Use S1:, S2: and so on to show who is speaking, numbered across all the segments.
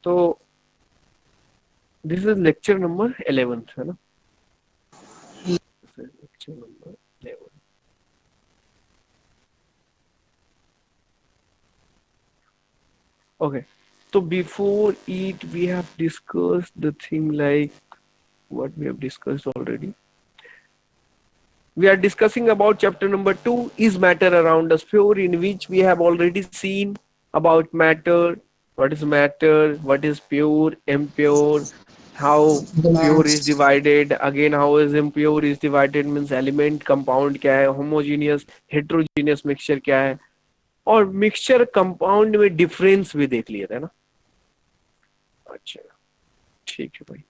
S1: तो this is lecture number 11 है ना, lecture number 11। Okay, so before it we have discussed the thing like what we have discussed already. We are discussing about chapter number 2, is matter around us pure, in which we have already seen about matter, what is pure, impure, how pure is
S2: Yes.
S1: divided, again how is impure is divided, means element, compound क्या है, homogeneous, heterogeneous mixture क्या है, और mixture compound में difference भी देख लिया था ना। अच्छा, ठीक है भाई,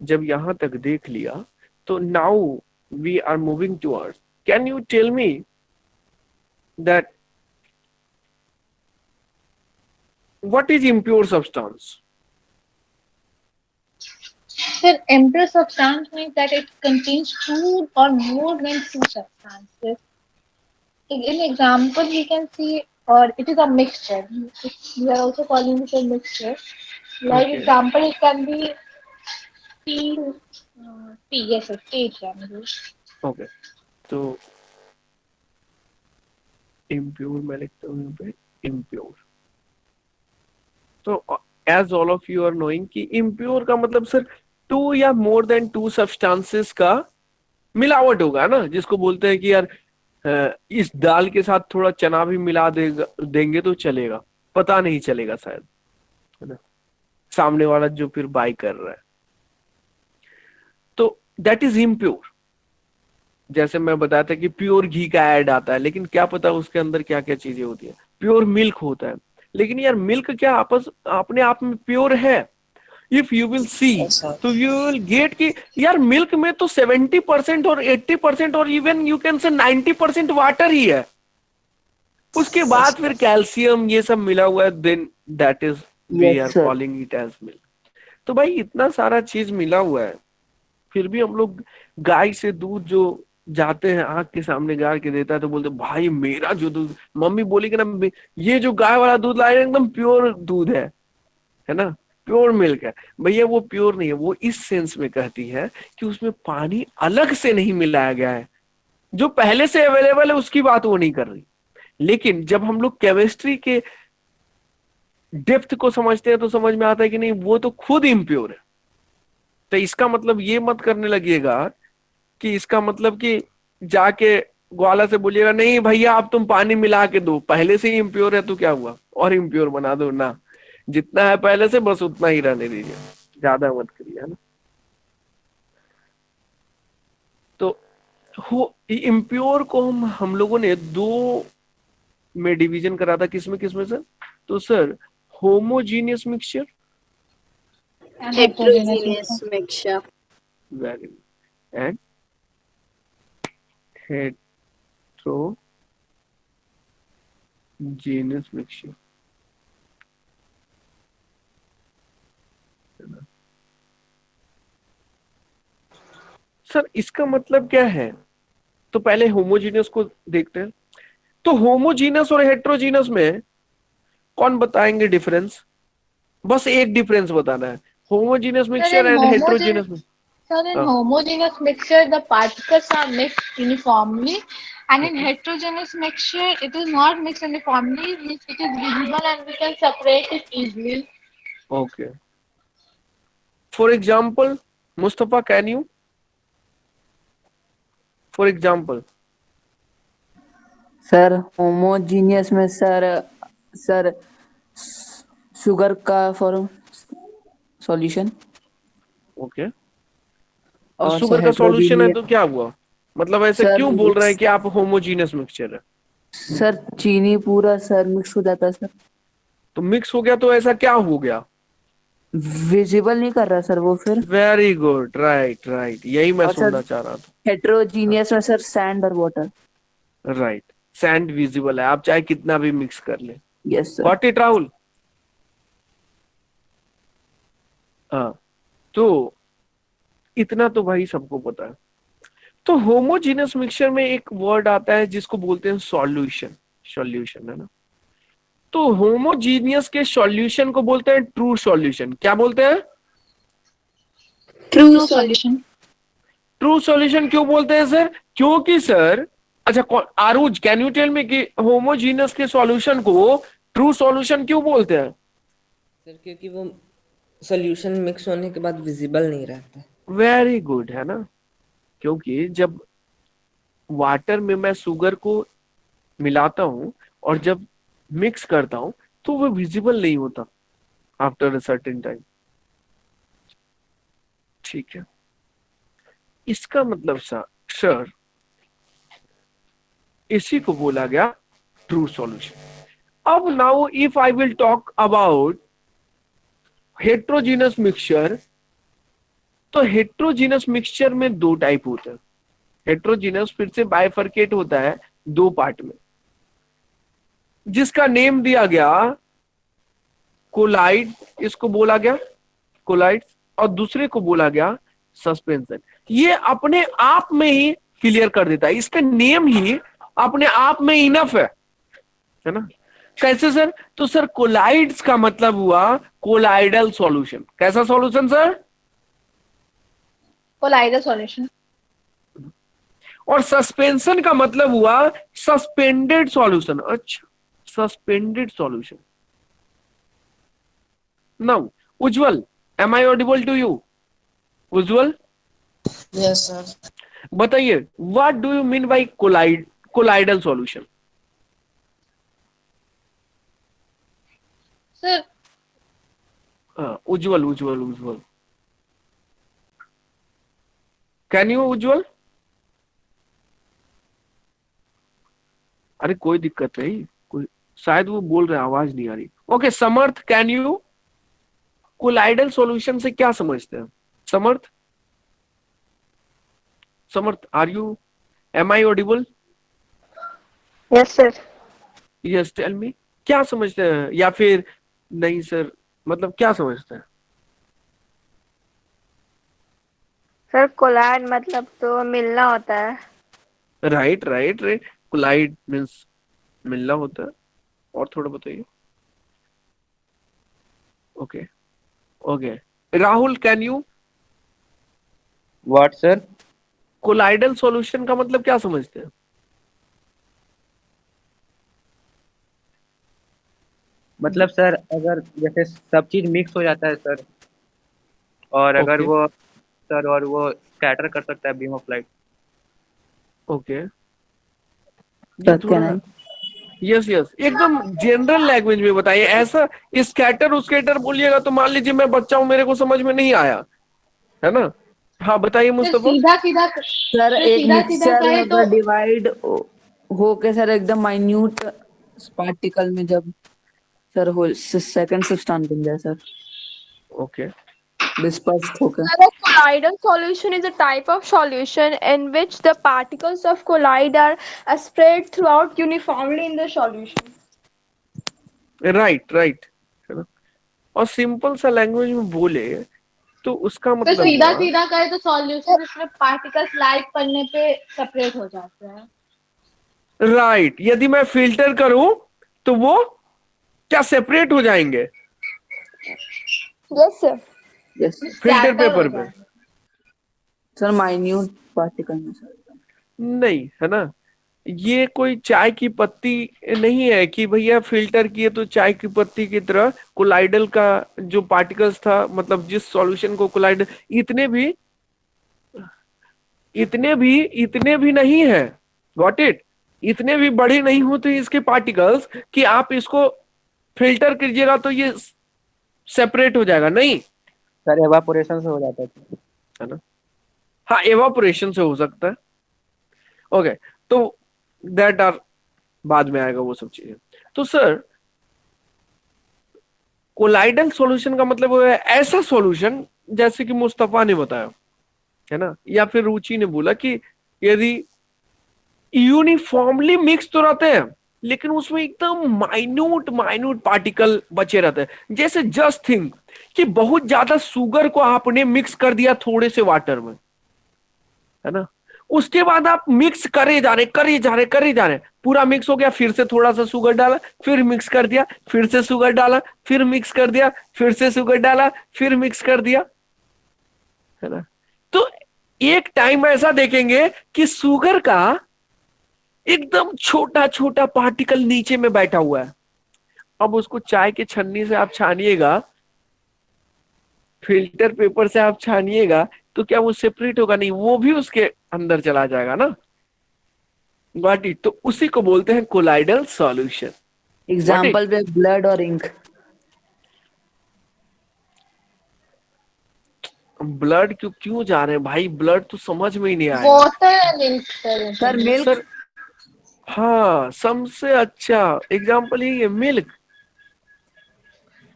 S1: जब यहां तक देख लिया तो now we are moving towards, can you tell me that what is impure substance?
S3: So impure substance means that it contains two or more than two substances. In example, we can see, or it is a mixture. We are also calling it a mixture. Like
S1: Okay,
S3: example, it can be tea, tea. Yes, yes, tea.
S1: okay, तो impure मैं लिखता हूँ यहाँ पे impure। तो as all of you are knowing कि impure का मतलब सर टू या मोर देन टू सब्सटेंसेस का मिलावट होगा ना, जिसको बोलते हैं कि यार इस दाल के साथ थोड़ा चना भी मिला देगा देंगे तो चलेगा, पता नहीं चलेगा शायद, है ना, सामने वाला जो फिर बाय कर रहा है, तो दैट इज इम्प्योर। जैसे मैं बताया था कि प्योर घी का ऐड आता है, लेकिन क्या पता उसके अंदर क्या क्या चीजें होती है। प्योर मिल्क होता है, लेकिन यार मिल्क क्या आपस अपने आप में प्योर है? If you will see
S2: Yes, sir.
S1: तो यू विल गेट कि यार मिल्क में तो 70% और 80% और even you can say 90% water ही है, उसके
S2: Yes,
S1: बाद
S2: sir.
S1: फिर कैल्शियम ये सब मिला हुआ है, then that is we
S2: Yes,
S1: are
S2: sir.
S1: Calling it as milk. तो भाई इतना सारा चीज मिला हुआ है, फिर भी हम लोग गाय से दूध जो जाते हैं आंख के सामने गाड़ के देता है तो बोलते भाई मेरा जो दूध, मम्मी बोली कि ना ये जो गाय वाला दूध लाए हैं, एकदम प्योर दूध है ना, प्योर मिल्क है। भैया वो प्योर नहीं है, वो इस सेंस में कहती है कि उसमें पानी अलग से नहीं मिलाया गया है, जो पहले से अवेलेबल है उसकी बात वो नहीं कर रही। लेकिन जब हम लोग केमिस्ट्री के डेप्थ को समझते हैं तो समझ में आता है कि नहीं वो तो खुद इम्प्योर है। तो इसका मतलब ये मत करने लगिएगा कि इसका मतलब कि जाके ग्वाला से बोलिएगा नहीं भैया आप तुम पानी मिला के दो, पहले से ही इम्प्योर है तो क्या हुआ और इम्प्योर बना दो ना, जितना है पहले से बस उतना ही रहने दीजिए, ज्यादा मत करिए, है ना। तो हो इम्प्योर को हम लोगों ने दो में डिवीजन करा था, किसमें किसमें सर? तो sir homogeneous mixture,
S3: And heterogeneous mixture.
S4: Heterogeneous mixture.
S1: Very and heterogeneous mixture. Sir इसका मतलब क्या है? तो पहले होमोजीनियस को देखते हैं। तो होमोजीनस और हेट्रोजीनस में कौन बताएंगे डिफरेंस? बस एक डिफरेंस बताना है, homogeneous
S3: Sir,
S1: mixture and heterogeneous में।
S3: in
S1: हाँ,
S3: homogeneous mixture, the particles are mixed uniformly, and in
S1: okay
S3: heterogeneous mixture, it is not mixed uniformly. It is visible, and we can separate it easily.
S1: Okay, for example Mustafa can you, for example.
S2: Sir homogeneous में sir sir sugar का form solution,
S1: okay, और
S2: और sir
S1: sugar का solution है तो
S2: heterogeneous
S1: क्या हुआ? मतलब ऐसे
S2: सर
S1: क्यों बोल रहे हैं
S2: मिक्स
S1: कि आप होमोजीनस मिक्सचर है?
S2: सर चीनी पूरा सर मिक्स हो जाता है सर,
S1: तो मिक्स हो गया तो ऐसा क्या हो गया?
S2: विजिबल नहीं कर रहा सर वो फिर।
S1: वेरी गुड, राइट राइट, यही मैं
S2: और सर
S1: सुनना चाह रहा था।
S2: हेट्रोजीनियस में सर सैंड और वाटर।
S1: राइट, सैंड विजिबल है, आप चाहे कितना भी मिक्स कर ले।
S2: Yes sir.
S1: Got it Rahul? हाँ, तो इतना तो भाई सबको पता है। तो होमोजीनस मिक्सचर में एक वर्ड आता है जिसको बोलते हैं सॉल्यूशन, सॉल्यूशन है ना। तो होमोजीनियस के सॉल्यूशन को बोलते हैं ट्रू सॉल्यूशन। क्या बोलते हैं?
S2: True
S3: True
S2: solution.
S3: solution.
S1: True solution क्यों बोलते हैं सर? क्योंकि सर, अच्छा आरुज, कैन यू टेल मी कि होमोजीनियस के सॉल्यूशन को ट्रू सॉल्यूशन क्यों बोलते हैं?
S4: सर क्योंकि वो सॉल्यूशन मिक्स होने के बाद विजिबल नहीं रहता।
S1: वेरी गुड, है ना? क्योंकि जब वाटर में मैं शुगर को मिलाता हूं और जब मिक्स करता हूं तो वो विजिबल नहीं होता आफ्टर अ सर्टेन टाइम। ठीक है, इसका मतलब सर इसी को बोला गया ट्रू सॉल्यूशन। अब now if I will talk about heterogeneous mixture, तो हेट्रोजीनस मिक्सचर में दो टाइप होते हैं। हेट्रोजीनस फिर से बाइफरकेट होता है दो पार्ट में, जिसका नेम दिया गया कोलाइड, इसको बोला गया कोलाइड, और दूसरे को बोला गया सस्पेंशन। ये अपने आप में ही क्लियर कर देता है, इसका नेम ही अपने आप में इनफ है ना? कैसे सर? तो सर कोलाइड्स का मतलब हुआ कोलाइडल सॉल्यूशन। कैसा सॉल्यूशन सर?
S3: Collider solution.
S1: और सस्पेंशन का मतलब हुआ सस्पेंडेड सॉल्यूशन। अच्छा, suspended solution. Now Ujjwal, am I audible to you? Ujjwal
S4: yes sir.
S1: बताइए, what do you mean by colloidal solution?
S3: Sir,
S1: Ujjwal Ujjwal Ujjwal, can you Ujjwal? अरे कोई दिक्कत नहीं, कोई शायद वो बोल रहे हैं, आवाज नहीं आ रही। Okay Samarth, can you? Colloidal solution से क्या समझते हैं Samarth? Samarth, are you, am I audible?
S5: Yes sir.
S1: Yes tell me, क्या समझते हैं? या फिर नहीं सर, मतलब क्या समझते हैं?
S5: सर कोलाइड मतलब तो मिलना होता है।
S1: Right right right, colloid means मिलना होता है। और थोड़ा बताइए। Okay okay, Rahul can you?
S6: What sir?
S1: Colloidal solution का मतलब क्या समझते हैं?
S6: मतलब सर अगर जैसे सब चीज मिक्स हो जाता है सर, और अगर
S1: ओके
S6: वो सर और वो स्कैटर कर सकता है बीम ऑफ लाइट।
S1: ओके, ये थोड़ा,
S2: सत्यानारायण।
S1: यस यस, एकदम जनरल लैंग्वेज में बताइए। ऐसा स्कैटर स्कैटर बोलिएगा तो मान लीजिए मैं बच्चा हूं, मेरे को समझ में नहीं आया, है ना? हाँ बताइए
S3: sir
S1: मुस्तफा।
S3: सीधा सीधा
S2: सर
S3: sir
S2: एक
S3: सीधा सीधा
S2: मिक्सचर
S3: कहे तो
S2: अगर डिवाइड होके सर एकदम माइन्यूट पार्टिकल में जब सर हो सेकंड सब्सटेंस बन जाए सर,
S1: ओके
S2: डिस्पर्स्ड होके।
S7: Sir, a colloidal solution is a type of solution in which the particles of collide are spread throughout uniformly in the solution.
S1: Right right, है ना? और simple सा language में बोले तो उसका
S3: sir
S1: मतलब
S3: सीधा
S1: हुआ,
S3: सीधा कहे तो सॉल्यूशन इसमें पार्टिकल्स लाइट पड़ने पे सेपरेट हो जाते हैं।
S1: राइट, यदि मैं फिल्टर करूं तो वो क्या सेपरेट हो जाएंगे
S7: Yes, sir.
S2: Yes
S1: filter
S3: scatter हो
S1: पेपर पे?
S3: जाते हैं।
S2: सर माइन्यूट पार्टिकल में सर।
S1: नहीं, है ना? ये कोई चाय की पत्ती नहीं है कि भैया फिल्टर किए तो चाय की पत्ती की तरह कोलाइडल का जो पार्टिकल्स था, मतलब जिस सॉल्यूशन को कोलाइडल, इतने भी नहीं है, गॉट इट? इतने भी बड़े नहीं होते इसके पार्टिकल्स कि आप इसको फिल्टर कीजिएगा तो ये सेपरेट हो जाएगा, नहीं,
S6: सर एवापोरेशन से हो जाता है।
S1: है ना? हाँ, एवापोरेशन से हो सकता है। ओके, तो दैट आर बाद में आएगा वो सब चीजें। तो सर कोलाइडल सॉल्यूशन का मतलब वो है ऐसा सॉल्यूशन जैसे कि मुस्तफा ने बताया, है ना, या फिर रुचि ने बोला कि यदि यूनिफॉर्मली मिक्स तो रहते हैं लेकिन उसमें एकदम माइन्यूट माइन्यूट पार्टिकल बचे रहते हैं। जैसे जस्ट थिंक कि बहुत ज्यादा शुगर को आपने मिक्स कर दिया थोड़े से वाटर में, है ना, उसके बाद आप मिक्स करे जा रहे, पूरा मिक्स हो गया, फिर से थोड़ा सा शुगर डाला, फिर मिक्स कर दिया, फिर से शुगर डाला, फिर मिक्स कर दिया, फिर से शुगर डाला, फिर मिक्स कर दिया, है ना। तो एक टाइम ऐसा देखेंगे कि शुगर का एकदम छोटा छोटा पार्टिकल नीचे में बैठा हुआ है। अब उसको चाय के छन्नी से आप छानिएगा, फिल्टर पेपर से आप छानिएगा, तो क्या वो सेपरेट होगा? नहीं, वो भी उसके अंदर चला जाएगा ना। Got it? तो उसी को बोलते हैं कोलाइडल सॉल्यूशन।
S2: एग्जाम्पल पे ब्लड और इंक।
S1: ब्लड क्यों क्यों जा रहे हैं भाई? ब्लड तो समझ में ही नहीं आया
S3: water and ink, sir.
S2: Sir milk
S1: sir. हाँ, सबसे अच्छा एग्जाम्पल ही है मिल्क।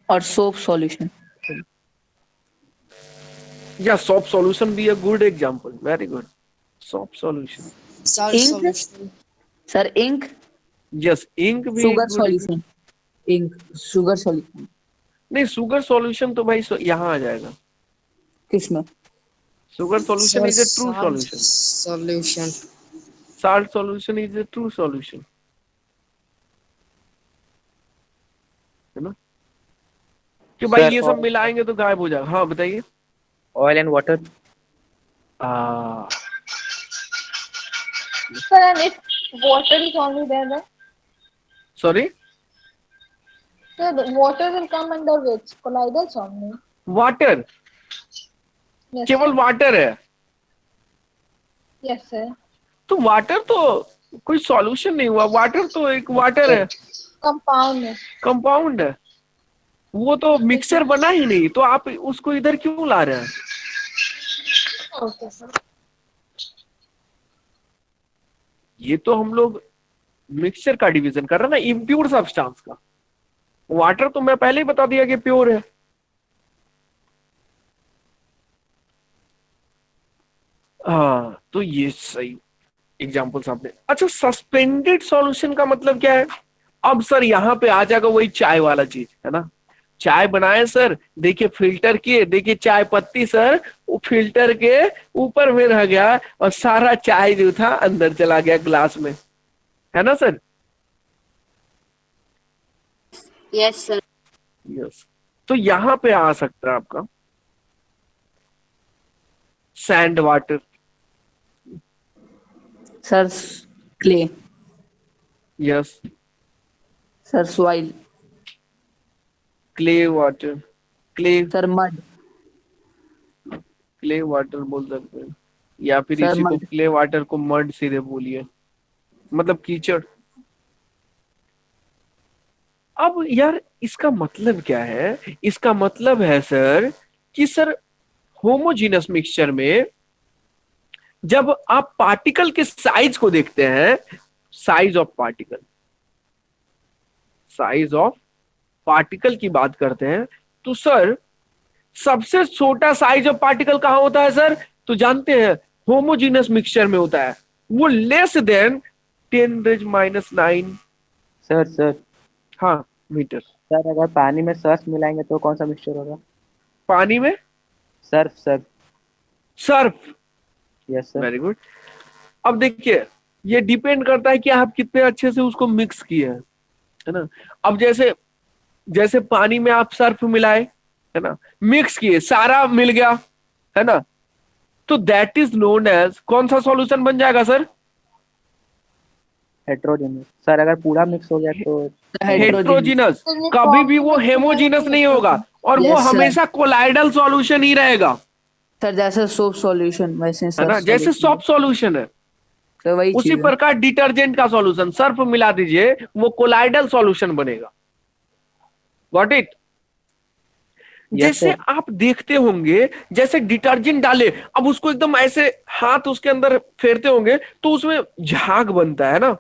S2: और सोप सॉल्यूशन।
S1: या सॉप सॉल्यूशन भी है, good example, very good. Soap solution,
S8: Salt
S2: Ink?
S8: solution.
S2: Sir ink
S1: yes, ink भी
S2: sugar
S1: good।
S2: Solution. Ink sugar solution
S1: नहीं, शुगर सॉल्यूशन तो भाई यहाँ आ जाएगा।
S2: किसमें?
S1: Sugar solution
S8: Sir,
S1: is a true
S8: salt
S1: solution,
S8: solution.
S1: Salt solution is a true solution, है ना। कि भाई
S6: Sir,
S1: ये सब मिलाएंगे तो गायब हो जाएगा। हाँ बताइए।
S6: oil and water.
S1: Uh,
S3: Sir, and if water is only there, then
S1: sorry,
S3: so the water will come under which? Colloidals only.
S1: Water,
S3: Yes,
S1: केवल
S3: sir.
S1: वाटर है
S3: Yes, sir.
S1: तो वाटर तो कोई सॉल्यूशन नहीं हुआ, वाटर तो एक water है,
S3: Compound है.
S1: कंपाउंड है, वो तो मिक्सचर बना ही नहीं, तो आप उसको इधर क्यों ला रहे हैं?
S3: Okay, sir.
S1: ये तो हम लोग मिक्सचर का डिवीजन कर रहे हैं ना, इम्प्योर सब्सटेंस का। वाटर तो मैं पहले ही बता दिया कि प्योर है। हाँ, तो ये सही एग्जाम्पल्स आपने। अच्छा, सस्पेंडेड सॉल्यूशन का मतलब क्या है? अब सर यहाँ पे आ जाएगा वही चाय वाला चीज, है ना। चाय बनाए सर, देखिए फिल्टर किए, देखिए चाय पत्ती सर वो फिल्टर के ऊपर में रह गया और सारा चाय जो था अंदर चला गया ग्लास में, है ना सर।
S8: Yes, sir.
S1: यस, तो यहाँ पे आ सकता है आपका sand water,
S2: sir clay.
S1: Yes,
S2: sir soil.
S1: Clay water, clay
S2: sir mud.
S1: Clay water बोल सकते हैं, या फिर
S2: सर
S1: इसी को
S2: मड।
S1: क्ले वाटर को मड सीधे बोलिए, मतलब कीचड़। अब यार इसका मतलब क्या है? इसका मतलब है सर कि सर होमोजीनस मिक्सचर में जब आप पार्टिकल के साइज को देखते हैं, size of particle, size of particle की बात करते हैं, तो सर सबसे छोटा साइज ऑफ पार्टिकल कहां होता है सर? तो जानते हैं, होमोजीनस मिक्सचर में होता है, वो लेस देन 10⁻⁹।
S6: सर
S1: हाँ मीटर।
S6: सर अगर पानी में सर्फ मिलाएंगे तो कौन सा मिक्सचर होगा?
S1: पानी में
S6: Surf.
S1: Surf,
S6: yes sir.
S1: Very good. अब देखिए, ये डिपेंड करता है कि आप कितने अच्छे से उसको मिक्स किए हैं, है ना। अब जैसे जैसे पानी में आप सर्फ मिलाए, है ना, मिक्स किए, सारा मिल गया, है ना, तो दैट इज नोन एज कौन सा सॉल्यूशन बन जाएगा सर?
S6: हेट्रोजेनियस। सर अगर पूरा मिक्स हो गया तो
S1: हेट्रोजीनस। कभी भी वो हेमोजीनस नहीं होगा, और वो
S2: Yes, sir.
S1: हमेशा कोलाइडल सॉल्यूशन ही रहेगा,
S2: सर जैसे सोप सॉल्यूशन वैसे
S1: है
S2: सर
S1: ना, जैसे सॉप सॉल्यूशन है।
S2: तो वही
S1: उसी
S2: चीज है।
S1: प्रकार डिटर्जेंट का सॉल्यूशन सर्फ मिला दीजिए, वो कोलाइडल सॉल्यूशन बनेगा। Got it? जैसे
S6: sir.
S1: आप देखते होंगे, जैसे डिटर्जेंट डाले, अब उसको एकदम ऐसे हाथ उसके अंदर फेरते होंगे तो उसमें झाग बनता है ना,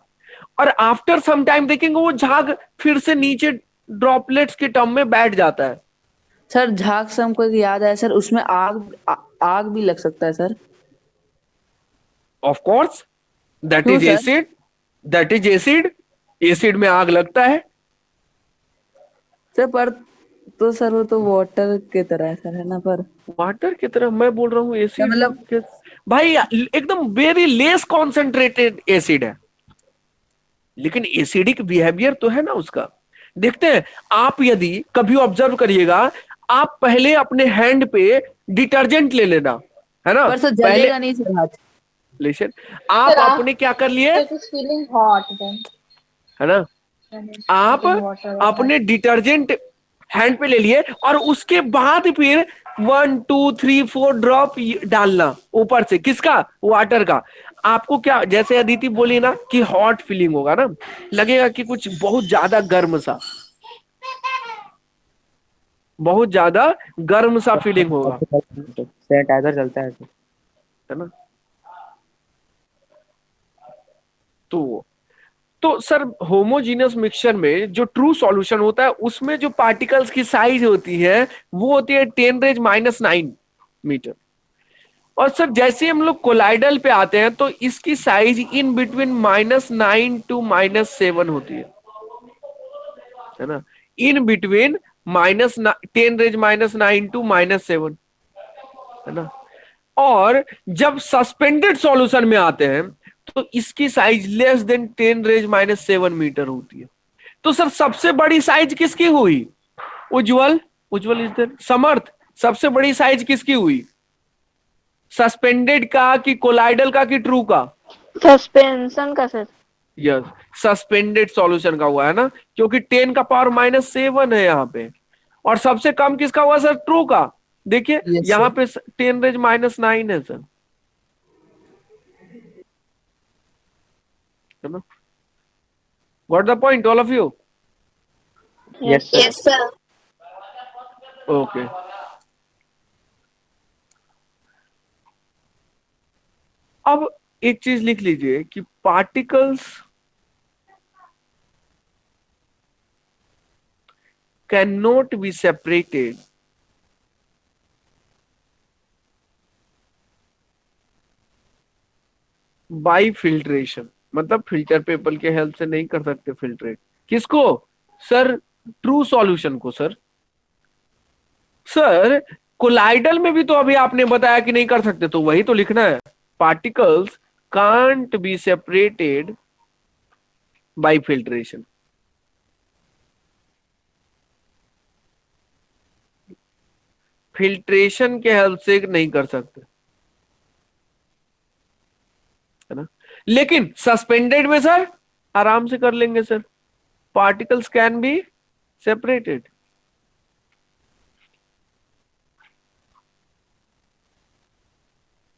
S1: और आफ्टर सम टाइम देखेंगे वो झाग फिर से नीचे ड्रॉपलेट्स के टर्म में बैठ जाता है।
S2: सर झाग से हमको एक याद आया सर, उसमें आग भी लग सकता है सर।
S1: ऑफ कोर्स, दैट
S2: क्यों
S1: is
S2: sir?
S1: Acid, that is acid. Acid में आग लगता है।
S2: सर पर तो सर वो तो वाटर की तरह है सर, है ना। पर
S1: वाटर की तरह मैं बोल रहा हूँ, एसिड
S2: मतलब
S1: के भाई एकदम वेरी लेस कॉन्सेंट्रेटेड एसिड है, लेकिन एसिडिक बिहेवियर तो है ना उसका। देखते हैं, आप यदि कभी ऑब्जर्व करिएगा, आप पहले अपने हैंड पे डिटर्जेंट ले लेना, है ना,
S2: पर सर
S1: पहले
S2: जलेगा नहीं सर हाथ।
S1: लेकिन
S3: Sir,
S1: आप अपने
S3: after
S1: क्या कर लिए,
S3: it is feeling hot then
S1: है ना,
S3: when it's
S1: आप
S3: putting water on that.
S1: अपने डिटर्जेंट हैंड पे ले लिए और उसके बाद फिर 1 2 3 4 ड्रॉप डालना ऊपर से, किसका, वाटर का। आपको क्या, जैसे अदिति बोली ना कि हॉट फीलिंग होगा ना, लगेगा कि कुछ बहुत ज्यादा गर्म सा, बहुत ज्यादा गर्म सा फीलिंग होगा,
S6: सैनिटाइजर चलता है सर।
S1: है ना। तो सर होमोजीनियस मिक्सचर में जो ट्रू सॉल्यूशन होता है उसमें जो पार्टिकल्स की साइज होती है वो होती है 10⁻⁹ मीटर। और सर जैसे हम लोग कोलाइडल पे आते हैं तो इसकी साइज इन बिटवीन -9 टू -7 होती है ना, इन बिटवीन -10⁻⁹ टू -7, है ना। और जब सस्पेंडेड सॉल्यूशन में आते हैं तो इसकी साइज <10⁻⁷ मीटर होती है। तो सर सबसे बड़ी साइज किसकी हुई, उज्जवल, उज्जवल इज देयर, समर्थ, सबसे बड़ी साइज किसकी हुई, सस्पेंडेड का कि कोलाइडल का कि ट्रू का।
S5: सस्पेंशन का सर।
S1: यस, सस्पेंडेड सॉल्यूशन का हुआ है ना, क्योंकि 10⁻⁷ है यहाँ पे। और सबसे कम किसका हुआ सर, ट्रू का। देखिए
S2: यस
S1: यहाँ
S2: सर।
S1: पे 10⁻⁹ है सर, है ना। Got the point all of you.
S6: Yes sir.
S8: Yes, sir.
S1: Okay, अब एक चीज लिख लीजिए कि particles can not be separated by filtration, मतलब फिल्टर पेपर के हेल्प से नहीं कर सकते फिल्ट्रेट। किसको सर, ट्रू सॉल्यूशन को सर। सर कोलाइडल में भी तो अभी आपने बताया कि नहीं कर सकते, तो वही तो लिखना है, particles can't be separated by filtration. Filtration के हेल्प से नहीं कर सकते, है ना। लेकिन सस्पेंडेड में सर आराम से कर लेंगे sir, particles can be separated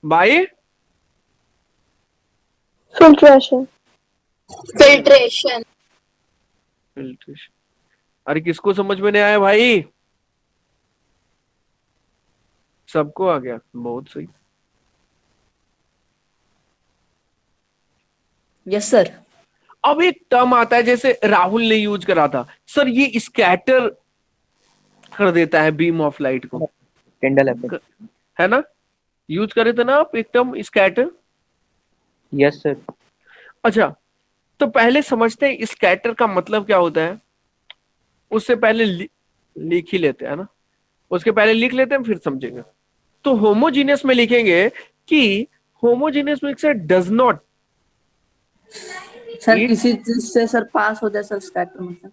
S1: by
S7: Filtration.
S8: Filtration.
S1: Filtration. अरे किसको समझ में नहीं आया भाई, सबको आ गया, बहुत सही।
S2: Yes sir.
S1: अब एक टर्म आता है जैसे राहुल ने यूज करा था सर, ये स्कैटर कर देता है बीम ऑफ लाइट को,
S6: टिंडल इफेक्ट।
S1: है ना, यूज करे थे ना आप एक टर्म स्कैटर।
S6: Yes sir.
S1: अच्छा, तो पहले समझते हैं स्कैटर का मतलब क्या होता है, उससे पहले लिख ही लेते हैं ना, उसके पहले लिख लेते हैं फिर समझेंगे। तो होमोजीनियस में लिखेंगे कि homogeneous mixer does not,
S2: sir
S1: It-
S2: किसी चीज से सर पास हो जाए सर स्कैटर मतलब।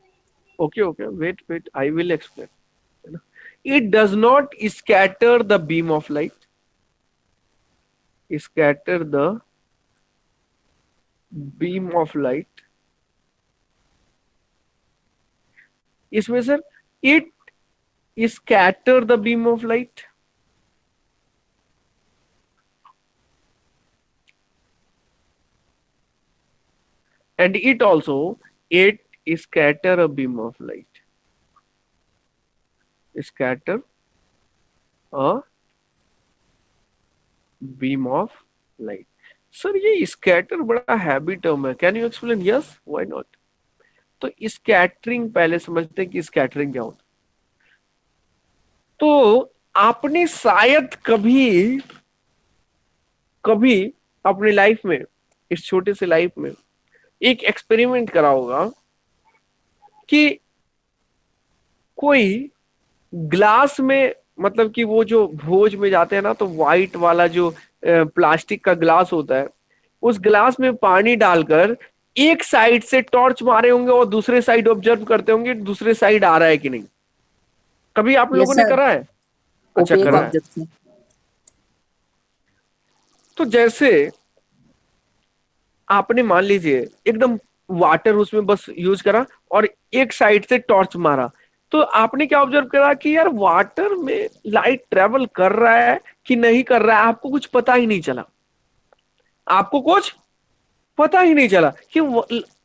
S1: Okay okay, wait I will explain. It does not scatter the beam of light, scatter the beam of light। इसमें sir it scatter the beam of light, and it also it scatter a beam of light, scatter a beam of light। Sir ये scatter बड़ा heavy term है, can you explain. Yes, why not. तो scattering पहले समझते हैं कि scattering क्या होता है। तो आपने शायद कभी कभी अपनी लाइफ में, इस छोटे से लाइफ में एक एक्सपेरिमेंट करा होगा कि कोई ग्लास में, मतलब कि वो जो भोज में जाते हैं ना तो व्हाइट वाला जो प्लास्टिक का ग्लास होता है, उस ग्लास में पानी डालकर एक साइड से टॉर्च मारे होंगे और दूसरे साइड ऑब्जर्व करते होंगे दूसरे साइड आ रहा है कि नहीं। कभी आप लोगों
S2: यस
S1: ने
S2: सर,
S1: करा है? अच्छा,
S2: ओपेक
S1: करा है।
S2: ऑब्जेक्ट से।
S1: तो जैसे आपने मान लीजिए एकदम वाटर उसमें बस यूज करा और एक साइड से टॉर्च मारा, तो आपने क्या ऑब्जर्व करा कि यार वाटर में लाइट ट्रेवल कर रहा है कि नहीं कर रहा है, आपको कुछ पता ही नहीं चला। आपको कुछ पता ही नहीं चला कि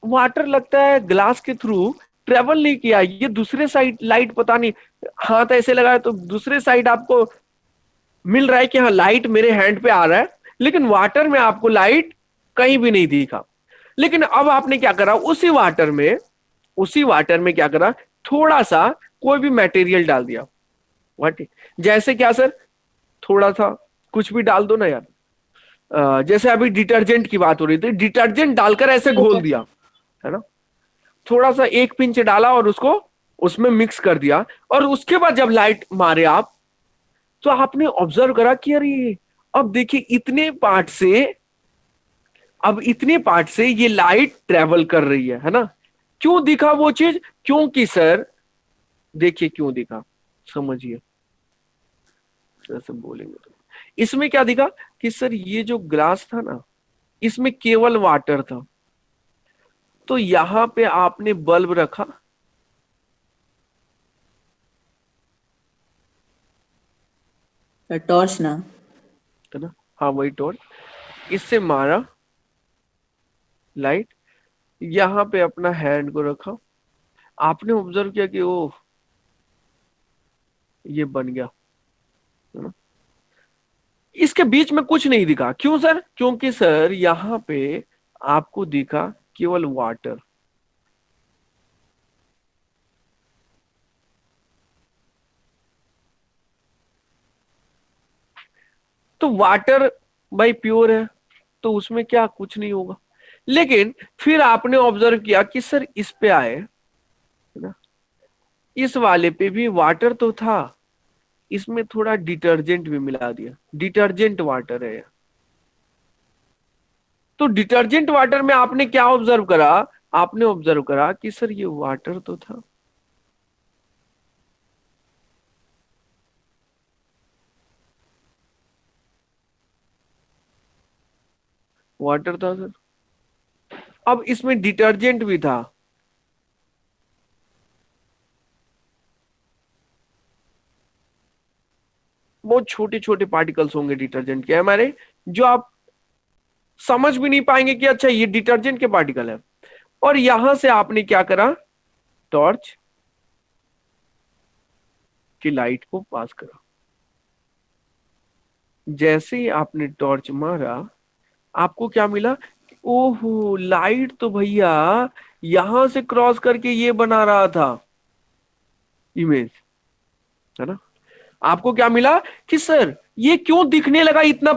S1: वाटर लगता है ग्लास के थ्रू ट्रेवल नहीं किया, ये दूसरे साइड लाइट पता नहीं, हाथ ऐसे लगाया तो दूसरे साइड आपको मिल रहा है कि हाँ लाइट मेरे हैंड पे आ रहा है, लेकिन वाटर में आपको लाइट कहीं भी नहीं दिखा। लेकिन अब आपने क्या करा, उसी वाटर में क्या करा, थोड़ा सा कोई भी मटेरियल डाल दिया। वाट जैसे क्या सर, थोड़ा सा कुछ भी डाल दो ना यार। जैसे अभी डिटर्जेंट की बात हो रही थी, डिटर्जेंट डालकर ऐसे घोल दिया, है ना, थोड़ा सा एक पिंच डाला और उसको उसमें मिक्स कर दिया, और उसके बाद जब लाइट मारे आप, तो आपने ऑब्जर्व करा कि अरे अब देखिए इतने पार्ट से ये लाइट ट्रेवल कर रही है ना। क्यों दिखा वो चीज? क्योंकि सर देखिए क्यों दिखा, समझिए, जैसे बोलेंगे तो इसमें क्या दिखा कि सर ये जो ग्लास था ना, इसमें केवल वाटर था, तो यहां पे आपने बल्ब रखा,
S2: टॉर्च ना।
S1: है ना, हाँ वही टॉर्च, इससे मारा लाइट, यहां पे अपना हैंड को रखा, आपने ऑब्जर्व किया कि ओ ये बन गया, है ना। इसके बीच में कुछ नहीं दिखा, क्यों सर? क्योंकि सर यहां पे आपको दिखा केवल वाटर। तो वाटर भाई प्योर है, तो उसमें क्या कुछ नहीं होगा। लेकिन फिर आपने ऑब्जर्व किया कि सर इस पे आए, है ना, इस वाले पे भी वाटर तो था, इसमें थोड़ा डिटर्जेंट भी मिला दिया, डिटर्जेंट वाटर है। तो डिटर्जेंट वाटर में आपने क्या ऑब्जर्व करा? आपने ऑब्जर्व करा कि सर ये वाटर तो था, वाटर था सर, अब इसमें डिटर्जेंट भी था। बहुत छोटे छोटे पार्टिकल्स होंगे डिटर्जेंट के हमारे, जो आप समझ भी नहीं पाएंगे कि अच्छा ये डिटर्जेंट के पार्टिकल है। और यहां से आपने क्या करा, टॉर्च की लाइट को पास करा। जैसे ही आपने टॉर्च मारा, आपको क्या मिला? ओहो, लाइट तो भैया यहां से क्रॉस करके ये बना रहा था इमेज, है ना। आपको क्या मिला कि सर ये क्यों दिखने लगा, इतना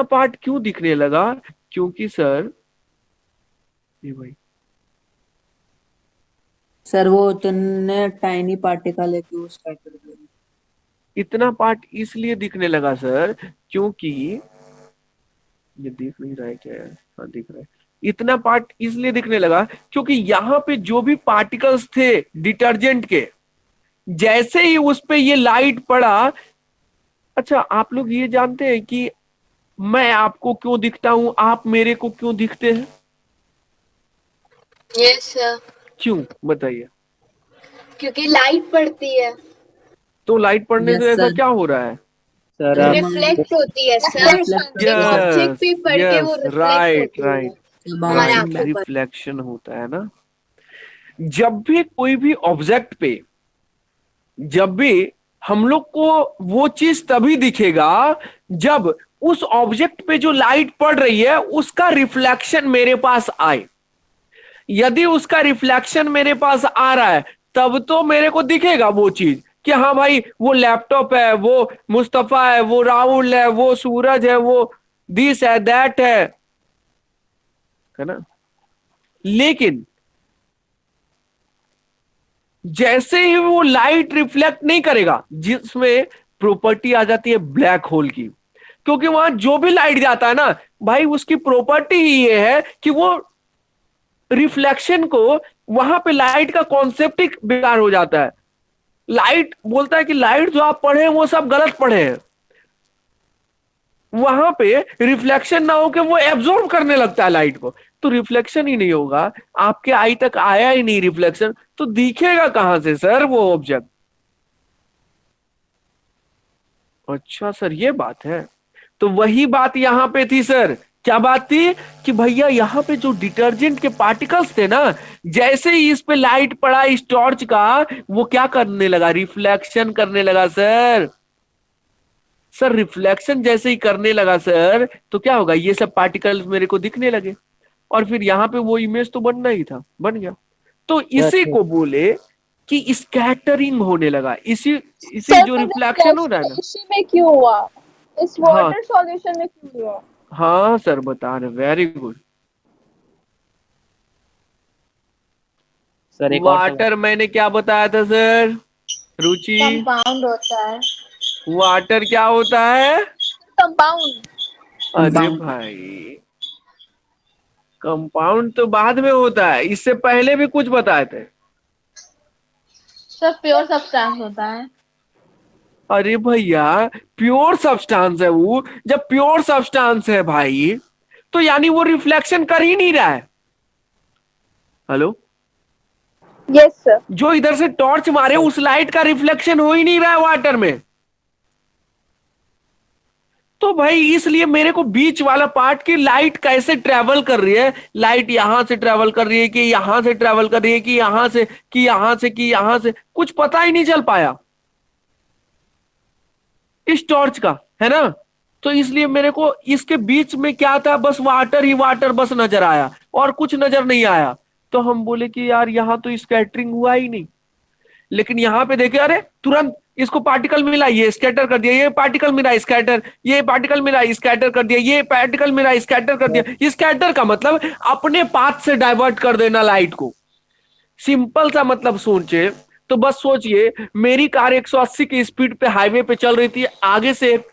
S1: पार्ट क्यों दिखने लगा? क्योंकि सर ये भाई
S2: सर वो इतने टाइनी पार्टिकल है कि वो स्कैटर कर रहे
S1: इतना पार्ट इसलिए दिखने लगा सर, क्योंकि ये दिख नहीं रहा है क्या यार? हाँ दिख रहा है। इतना पार्ट इसलिए दिखने लगा क्योंकि यहां पे जो भी पार्टिकल्स थे डिटर्जेंट के, जैसे ही उस पे ये लाइट पड़ा। अच्छा, आप लोग ये जानते हैं कि मैं आपको क्यों दिखता हूं, आप मेरे को क्यों दिखते हैं?
S8: यस सर,
S1: क्यों बताइए?
S8: क्योंकि लाइट पड़ती है,
S1: तो लाइट
S2: हैं।
S1: पड़ने
S2: यस
S1: से ऐसा
S2: सर,
S1: क्या हो रहा है?
S6: सर
S2: तो
S6: आप
S2: हमारे
S8: रिफ्लेक्ट होती है सर।
S2: रिफ्लेक्ट
S8: एक
S2: होती है।
S8: ऑब्जेक्ट
S1: यस
S8: पे पड़ के वो
S1: यस,
S8: रिफ्लेक्ट
S1: राइट
S8: होती है
S1: राइट
S2: जब
S8: हमारे
S1: राइट,
S2: हमारे
S8: आंखों पर।
S1: रिफ्लेक्शन होता है ना। जब भी कोई भी ऑब्जेक्ट पे, जब भी हम लोग को वो चीज तभी दिखेगा जब उस ऑब्जेक्ट पे जो लाइट पड़ रही है उसका रिफ्लेक्शन मेरे पास आए। यदि उसका रिफ्लेक्शन मेरे पास आ रहा है तब तो मेरे को दिखेगा वो चीज कि हाँ भाई वो लैपटॉप है, वो मुस्तफा है, वो राहुल है, वो सूरज है, वो दिस है, दैट है ना। लेकिन जैसे ही वो लाइट रिफ्लेक्ट नहीं करेगा, जिसमें प्रॉपर्टी आ जाती है ब्लैक होल की, क्योंकि वहां जो भी लाइट जाता है ना भाई, उसकी प्रॉपर्टी ही ये है कि वो रिफ्लेक्शन को, वहां पे लाइट का कॉन्सेप्ट ही बेकार हो जाता है। लाइट बोलता है कि लाइट जो आप पढ़े हैं वो सब गलत पढ़े हैं। वहां पे रिफ्लेक्शन ना हो के वो एब्जॉर्ब करने लगता है लाइट को, तो रिफ्लेक्शन ही नहीं होगा, आपके आई तक आया ही नहीं रिफ्लेक्शन, तो दिखेगा कहां से सर वो ऑब्जेक्ट। अच्छा सर ये बात है, तो वही बात यहां पे थी सर। क्या बात थी कि भैया यहाँ पे जो डिटर्जेंट के पार्टिकल्स थे ना, जैसे ही इस पे लाइट पड़ा इस टॉर्च का, वो क्या करने लगा, रिफ्लेक्शन करने लगा सर। सर रिफ्लेक्शन जैसे ही करने लगा सर, तो क्या होगा, ये सब पार्टिकल्स मेरे को दिखने लगे, और फिर यहाँ पे वो इमेज तो बनना ही था, बन गया। तो इसी को बोले कि स्कैटरिंग होने लगा, इसी इसी
S7: सर
S1: जो
S7: पर
S1: रिफ्लेक्शन हो रहा है ना।
S7: इसी में क्यों हुआ, इस
S1: हाँ
S7: वाटर सॉल्यूशन में क्यों हुआ?
S1: हाँ सर बता रहे, वेरी गुड।
S6: सर एक और सवाल।
S1: वाटर मैंने क्या बताया था सर, रुचि?
S3: कंपाउंड होता है।
S1: वाटर क्या होता है?
S7: कंपाउंड।
S1: अरे
S2: कंपाउंड।
S1: भाई कंपाउंड तो बाद में होता है, इससे पहले भी कुछ बताए थे।
S3: सर प्योर सब्सटेंस होता है।
S1: अरे भैया प्योर सब्सटेंस है वो, जब प्योर सब्सटेंस है भाई, तो यानी वो रिफ्लेक्शन कर ही नहीं रहा है। Hello,
S7: yes sir.
S1: जो इधर से टॉर्च मारे उस लाइट का रिफ्लेक्शन हो ही नहीं रहा है वाटर में। तो भाई इसलिए मेरे को बीच वाला पार्ट की लाइट कैसे ट्रेवल कर रही है, लाइट यहां से ट्रेवल कर रही है कि यहां से ट्रेवल कर रही है कि यहां से कि यहां से कि यहां से, कुछ पता ही नहीं चल पाया इस टॉर्च का, है ना। तो इसलिए मेरे को इसके बीच में क्या था, बस वाटर ही वाटर बस नजर आया और कुछ नजर नहीं आया। तो हम बोले कि यार यहां तो स्कैटरिंग हुआ ही नहीं, लेकिन यहां पे देखे अरे तुरंत इसको पार्टिकल मिला, ये स्कैटर कर दिया, ये पार्टिकल मिला स्कैटर, ये पार्टिकल मिला स्कैटर कर दिया, ये पार्टिकल मिला स्कैटर कर दिया। स्कैटर का मतलब अपने पाथ से डाइवर्ट कर देना लाइट को, सिंपल सा मतलब सोचे तो बस सोचिए, मेरी कार 180 की स्पीड पे हाईवे पे चल रही थी, आगे से एक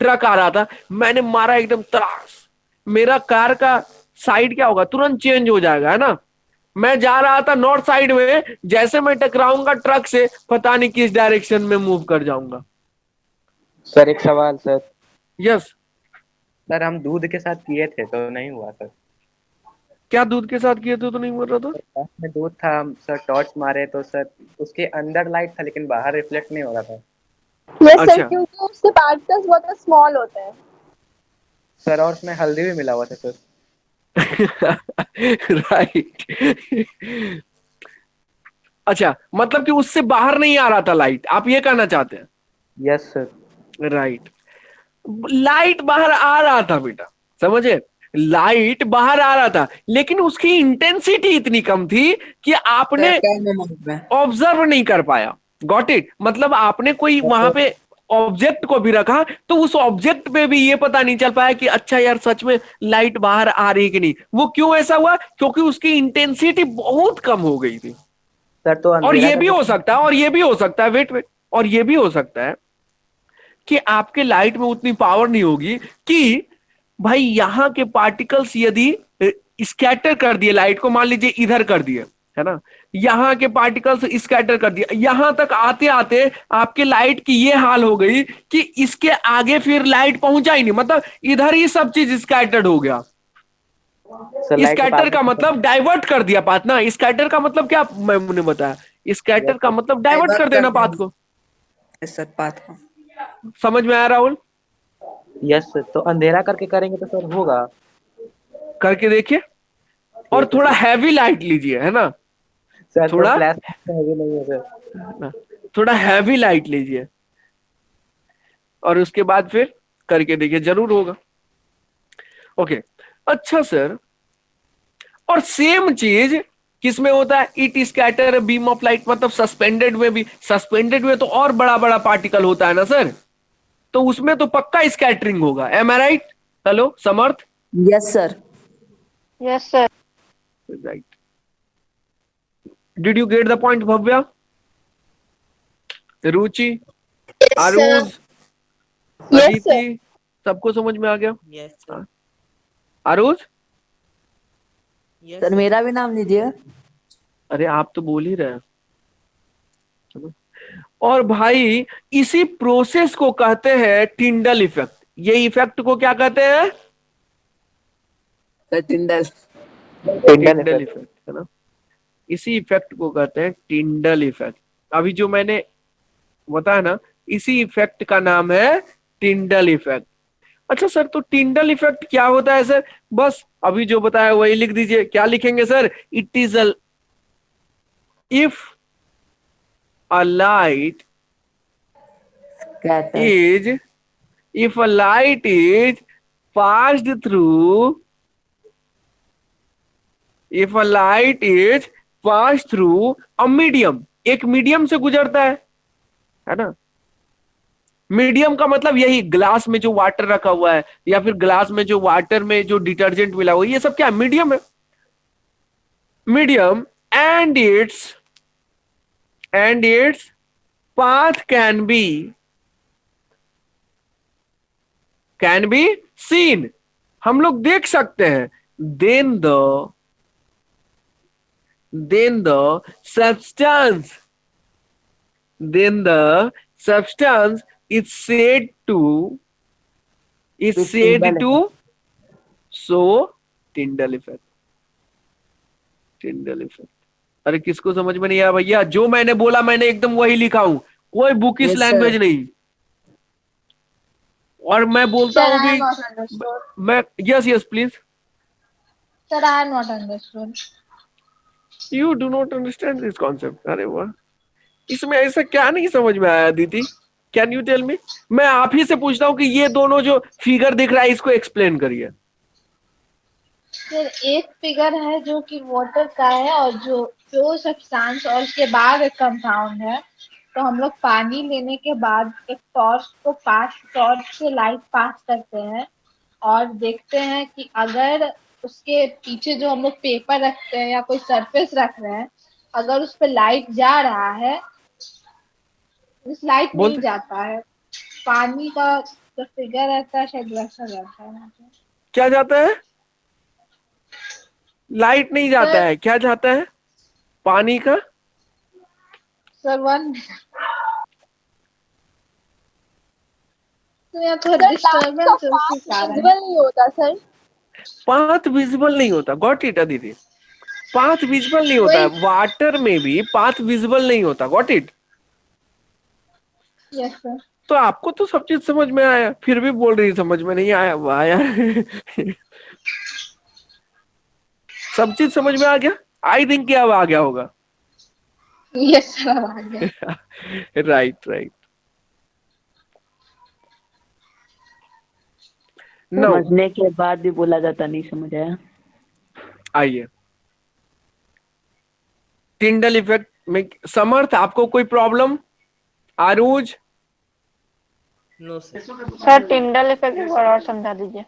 S1: ट्रक आ रहा था, मैंने मारा एकदम तरास, मेरा कार का साइड क्या होगा, तुरंत चेंज हो जाएगा, है ना। मैं जा रहा था नॉर्थ साइड में, जैसे मैं टकराऊंगा ट्रक से, पता नहीं किस डायरेक्शन में मूव कर जाऊंगा।
S6: सर एक सवाल सर।
S1: यस।
S6: सर हम दूध के साथ किए थे तो नहीं हुआ सर।
S1: क्या दूध के साथ किए थे तो नहीं बोल रहा था?
S6: पास में दूध था, हम सर टॉर्च मारे तो सर उसके अंदर लाइट था लेकिन बाहर रिफ्लेक्ट नहीं हो रहा था।
S7: यस सर,
S1: अच्छा
S7: क्योंकि उसके पार्टिकल्स बहुत स्मॉल होते हैं।
S6: सर और उसमें हल्दी भी मिला हुआ था सर।
S1: राइट। अच्छा मतलब कि उससे बाहर नहीं आ रहा था लाइट, आप ये कहना चाहते हैं?
S6: Yes sir.
S1: राइट, लाइट बाहर आ रहा था बेटा, समझे, लाइट बाहर आ रहा था, लेकिन उसकी इंटेंसिटी इतनी कम थी कि आपने
S2: टाइम अमाउंट में।
S1: ऑब्जर्व नहीं कर पाया। गॉट इट, मतलब आपने कोई वहां पे ऑब्जेक्ट को भी रखा, तो उस ऑब्जेक्ट पे भी ये पता नहीं चल पाया कि अच्छा यार सच में लाइट बाहर आ रही कि नहीं। वो क्यों ऐसा हुआ, क्योंकि उसकी इंटेंसिटी बहुत कम हो गई थी।
S6: सर तो
S1: और
S6: अंधेरा
S1: ये भी
S6: करके
S1: हो सकता है, और ये भी हो सकता है, वेट वेट, और ये भी हो सकता है कि आपके लाइट में उतनी पावर नहीं होगी कि भाई यहां के पार्टिकल्स यदि स्कैटर कर दिए लाइट को, मान लीजिए इधर कर दिए, है ना, यहां के पार्टिकल्स स्कैटर कर दिए, यहां तक आते आते आपके लाइट की ये हाल हो गई कि इसके आगे फिर लाइट पहुंचा ही नहीं, मतलब इधर ही सब चीज स्कैटर्ड हो गया।
S6: सर लाइट के
S1: स्कैटर
S6: पास
S1: का मतलब डाइवर्ट कर दिया पाथ ना, स्कैटर का मतलब क्या मैंने बताया, स्कैटर का मतलब डाइवर्ट कर देना पाथ को।
S2: सर पाथ को।
S1: समझ में आया राहुल?
S6: यस सर, तो अंधेरा करके करेंगे तो सर होगा।
S1: करके देखिए, और
S6: ठीक है
S1: थोड़ा
S6: सर।
S1: हैवी लाइट लीजिए, है ना,
S6: सर तो
S1: थोड़ा
S6: फ्लैश हैवी नहीं है सर।
S1: ना, थोड़ा हैवी लाइट लीजिए, और उसके बाद फिर करके देखिए, जरूर होगा। ओके, अच्छा सर, और सेम चीज किसमें होता है, it scatter beam of light, मतलब सस्पेंडेड में भी, सस्पेंडेड में तो और बड़ा बड़ा पार्टिकल होता है ना सर, तो उसमें तो पक्का स्कैटरिंग होगा, am I right? Hello Samarth?
S2: Yes sir.
S3: Yes sir.
S1: Right, did you get the point Bhavya, Ruchi,
S8: Yes, sir.
S1: Aaruj?
S7: Yes, sir.
S1: Aditi, सबको समझ में आ गया?
S4: Yes, sir.
S1: हाँ। Aarush,
S4: Yes,
S2: sir
S4: sir.
S2: मेरा भी नाम लीजिए।
S1: अरे आप तो बोल ही रहे हैं। चलो। और भाई इसी प्रोसेस को कहते हैं टिंडल इफेक्ट। ये इफेक्ट को क्या कहते हैं?
S2: सर टिंडल।
S1: टिंडल इफेक्ट, है ना? इसी इफेक्ट को कहते हैं टिंडल इफेक्ट। अभी जो मैंने बताया ना, इसी इफेक्ट का नाम है टिंडल इफेक्ट। अच्छा सर, तो टिंडल इफेक्ट क्या होता है सर? बस अभी जो बताया वही लिख दीजिए। क्या लिखेंगे sir? It is a if a light
S2: कहता है
S1: is if a light is passed through if a light is passed through a medium, एक मीडियम से गुजरता है ना? मीडियम का मतलब यही ग्लास में जो वाटर रखा हुआ है, या फिर ग्लास में जो वाटर में जो डिटर्जेंट मिला हुआ है, ये सब क्या मीडियम है? Medium and its path can be seen, हम लोग देख सकते हैं। then the substance is said to show Tyndall effect। अरे किसको समझ में नहीं आया भैया? जो मैंने बोला मैंने एकदम वही लिखा हूं, कोई बुकिश
S2: Yes,
S1: लैंग्वेज
S2: sir.
S1: नहीं। और मैं बोलता
S3: Sir,
S1: हूं
S3: I
S1: भी,
S3: am not understood.
S1: मैं yes please.
S3: Sir, I am not understood.
S1: You do not understand this concept? अरे वाह, इसमें ऐसा क्या नहीं समझ में आया दीदी? Can you tell me? मैं आप ही से पूछता हूँ कि ये दोनों जो फिगर दिख रहा है इसको एक्सप्लेन करिए।
S3: सर एक फिगर है जो कि वाटर का है, और जो सब्सटेंस और उसके बाद एक कंपाउंड है। तो हम लोग पानी लेने के बाद एक टॉर्च से लाइट पास करते हैं, और देखते हैं कि अगर उसके पीछे जो हम लोग पेपर रखते हैं या कोई सरफेस रख रहे हैं, अगर उस पर लाइट जा रहा है, उस लाइट नहीं
S1: बोलते
S3: जाता है। पानी का जो फिगर रहता है शायद वैसा रहता है वहाँ पे।
S1: क्या जाता है? लाइट नहीं जाता
S3: सर
S1: है, क्या जाता है? पानी का?
S3: सर वन, तो यहाँ थोड़ा डिस्टर्बेंस है उसी कारण।
S7: विजिबल नहीं होता सर।
S1: पाथ विजिबल नहीं होता, गॉट इट दीदी। पाथ विजिबल नहीं होता है,
S3: वही।
S1: वाटर में भी पाथ विजिबल नहीं होता, गॉट इट।
S3: Yes sir.
S1: तो आपको तो सब चीज समझ में आया, फिर भी बोल रही समझ में नहीं आया? वाह यार सब चीज समझ में आ गया? आई थिंक कि अब आ गया होगा।
S3: यस सर, अब आ गया।
S1: राइट। नो,
S2: समझने के बाद भी बोला जाता नहीं समझ आया।
S1: आइए टिंडल इफेक्ट में समर्थ, आपको कोई problem? Arooj?
S4: No, sir.
S5: Sir Tyndall effect एक बार और समझा दीजिए।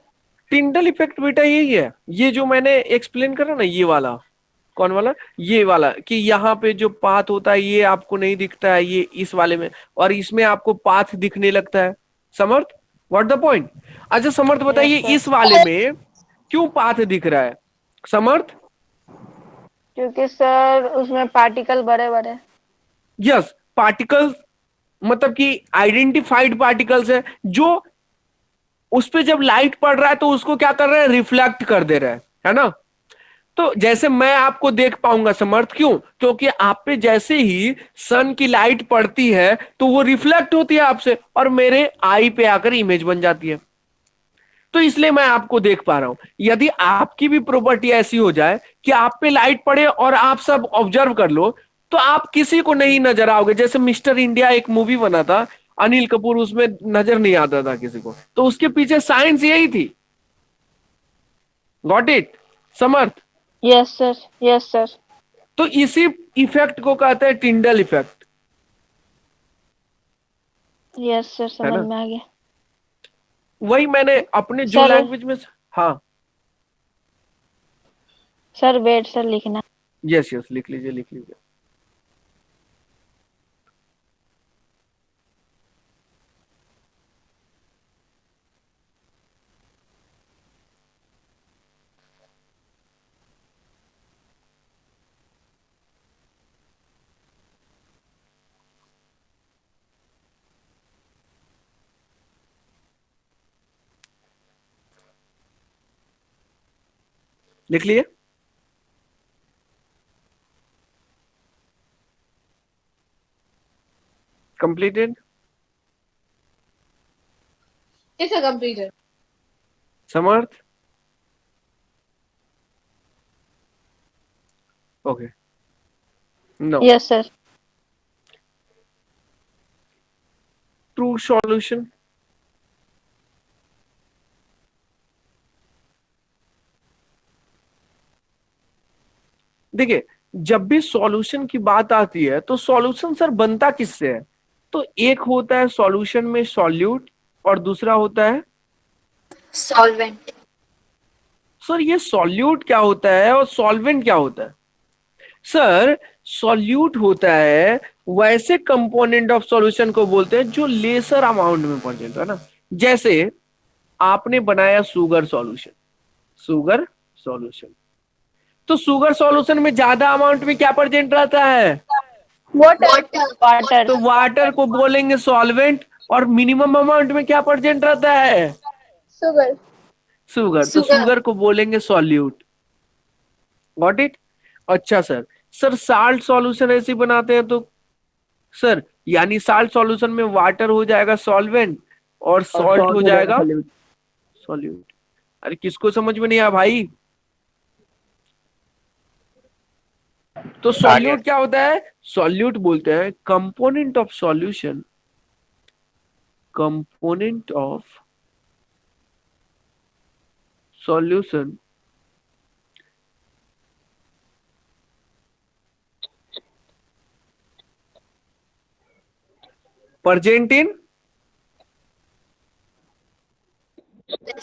S1: टिंडल इफेक्ट बेटा यही है, ये जो मैंने एक्सप्लेन करा ना, ये वाला। कौन वाला? ये वाला, कि यहाँ पे जो पाथ होता है ये आपको नहीं दिखता है, ये इस वाले में, और इसमें आपको पाथ दिखने लगता है। समर्थ, व्हाट द पॉइंट? अच्छा समर्थ बताइए,
S5: Yes, sir.
S1: इस वाले में क्यों पाथ दिख रहा है? समर्थ?
S5: क्योंकि सर उसमें पार्टिकल बड़े बड़े।
S1: यस, पार्टिकल्स, मतलब कि आइडेंटिफाइड पार्टिकल्स है, जो उस पे जब लाइट पड़ रहा है तो उसको क्या कर रहा है? रिफ्लेक्ट कर दे रहा है ना? तो जैसे मैं आपको देख पाऊंगा समर्थ, क्यों? क्योंकि आप पे जैसे ही सन की लाइट पड़ती है तो वो रिफ्लेक्ट होती है आपसे, और मेरे आई पे आकर इमेज बन जाती है। तो इसलिए मैं आपको देख पा रहा हूं। यदि आपकी भी प्रॉपर्टी ऐसी हो जाए कि आप पे लाइट पड़े और आप सब ऑब्जर्व कर लो, तो आप किसी को नहीं नजर आओगे। जैसे मिस्टर इंडिया एक मूवी बना था, अनिल कपूर उसमें नजर नहीं आता था किसी को, तो उसके पीछे साइंस यही थी। Got it Samarth?
S5: Yes sir, yes sir.
S1: तो इसी इफेक्ट को कहते हैं टिंडल इफेक्ट,
S5: यस सर,
S1: है
S5: समझ
S1: ना?
S5: में आ गया।
S1: वही मैंने अपने जो
S5: सर
S1: लैंग्वेज में, हाँ
S5: सर वेट सर लिखना।
S1: यस लिख लीजिए। लिख लिए? Completed?
S3: It's a completed.
S1: Samarth? Okay, no.
S3: Yes, sir.
S1: True solution. देखिए, जब भी सॉल्यूशन की बात आती है तो सॉल्यूशन सर बनता किससे है? तो एक होता है सॉल्यूशन में सॉल्यूट और दूसरा होता है
S8: सॉल्वेंट।
S1: सर, ये सॉल्यूट क्या होता है और सॉल्वेंट क्या होता है? सर, सॉल्यूट होता है वैसे कंपोनेंट ऑफ सॉल्यूशन को बोलते हैं जो लेसर अमाउंट में प्रेजेंट है ना. जैसे आपने बनाया शुगर सॉल्यूशन, शुगर सॉल्यूशन, तो शुगर सॉल्यूशन में ज्यादा अमाउंट में क्या प्रेजेंट रहता है?
S8: वाटर।
S3: Water.
S1: तो वाटर को बोलेंगे सॉल्वेंट, और मिनिमम अमाउंट में क्या प्रेजेंट रहता है?
S7: Sugar.
S1: शुगर. तो
S8: Sugar.
S1: शुगर को बोलेंगे सॉल्यूट. Got it? अच्छा सर, साल्ट सॉल्यूशन ऐसे ही बनाते हैं तो सर, यानी साल्ट सॉल्यूशन में वाटर हो जाएगा सॉल्वेंट और सॉल्ट हो जाएगा सॉल्यूट. अरे किसको समझ में नहीं आया भाई? तो सॉल्यूट क्या होता है? सॉल्यूट बोलते हैं component of solution, component of solution present in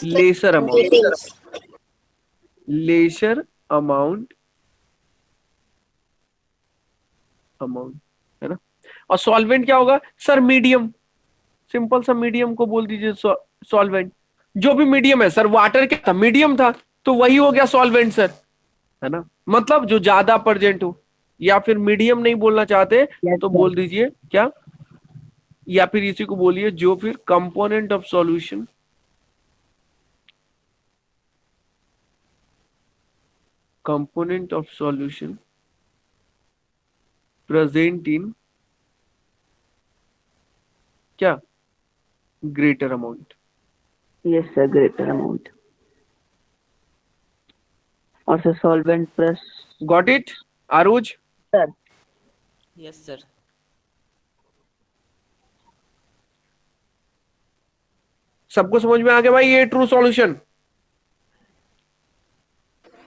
S1: lesser amount, lesser amount है ना. और सॉल्वेंट क्या होगा सर? मीडियम. सिंपल सा मीडियम को बोल दीजिए सॉल्वेंट. जो भी मीडियम है सर, वाटर क्या था? मीडियम था, तो वही हो गया सॉल्वेंट सर, है ना. मतलब जो ज्यादा प्रेजेंट हो, या फिर मीडियम नहीं बोलना चाहते तो बोल दीजिए क्या, या फिर इसी को बोलिए जो फिर component of solution, component of solution present in क्या? Greater amount.
S2: Yes sir, greater amount. और sir solvent plus.
S1: Got it Arooj?
S2: Sir
S4: yes sir.
S1: सबको समझ में आ गया भाई ये true solution?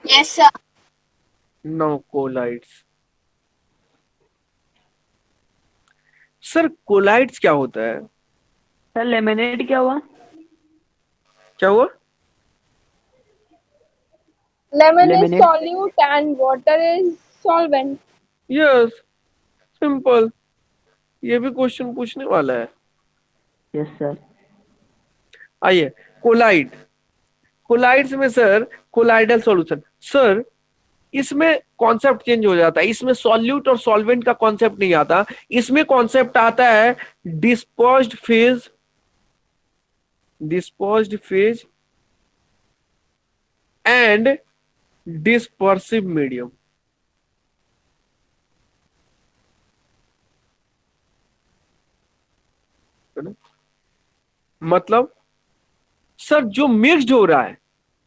S8: Yes sir.
S1: No colloids. Sir colloids क्या होता है?
S2: सर लेमिनेट क्या हुआ?
S1: क्या हुआ?
S7: Lemon is
S2: Lemonade.
S7: solute and water is solvent.
S1: Yes, simple. ये भी क्वेश्चन पूछने वाला है.
S2: Yes sir.
S1: आइए, कोलाइड. कोलाइड्स में सर कोलाइडल सॉल्यूशन. सर इसमें कॉन्सेप्ट चेंज हो जाता है. इसमें सॉल्यूट और सॉल्वेंट का कॉन्सेप्ट नहीं आता. इसमें कॉन्सेप्ट आता है dispersed phase, dispersed phase and dispersive medium. मतलब सर जो मिक्स्ड हो रहा है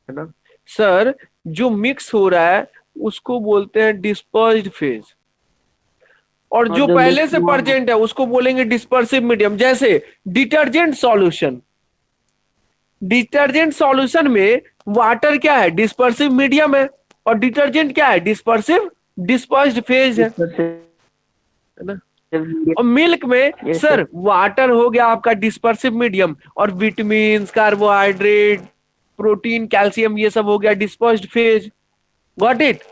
S1: ना सर, जो मिक्स हो रहा है उसको बोलते हैं डिस्पर्स्ड फेज, और जो
S2: जो
S1: पहले
S2: mix
S1: से
S2: हुआ-
S1: प्रेजेंट है उसको बोलेंगे डिस्पर्सिव मीडियम. जैसे डिटर्जेंट सॉल्यूशन, डिटर्जेंट सॉल्यूशन में वाटर क्या है? डिस्पर्सिव मीडियम है, और डिटर्जेंट क्या है? डिस्पर्सिव, डिस्पर्स्ड फेज है ना. और मिल्क में
S2: Yes,
S1: सर
S2: sir.
S1: वाटर हो गया आपका डिस्पर्सिव मीडियम, और विटामिन, कार्बोहाइड्रेट, प्रोटीन, कैल्शियम, ये सब हो गया dispersed phase. Got it?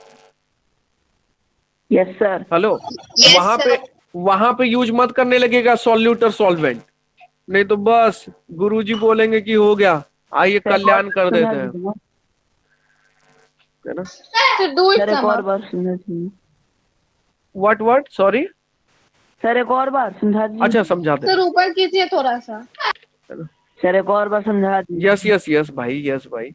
S2: Yes sir.
S1: Hello.
S8: Yes,
S1: वहां
S8: sir.
S1: पे यूज मत करने लगेगा सॉल्यूट और सॉल्वेंट, नहीं तो बस गुरुजी बोलेंगे कि हो गया, आइए कल्याण कर देते हैं, है ना.
S3: So do it
S2: सर एक और
S3: somehow.
S2: बार समझा दीजिए.
S1: What sorry.
S2: सर एक और बार समझा दीजिए.
S1: अच्छा समझाते
S3: सर ऊपर कीजिए थोड़ा सा.
S2: सर एक और बार समझा दीजिए.
S1: यस यस यस भाई, यस भाई.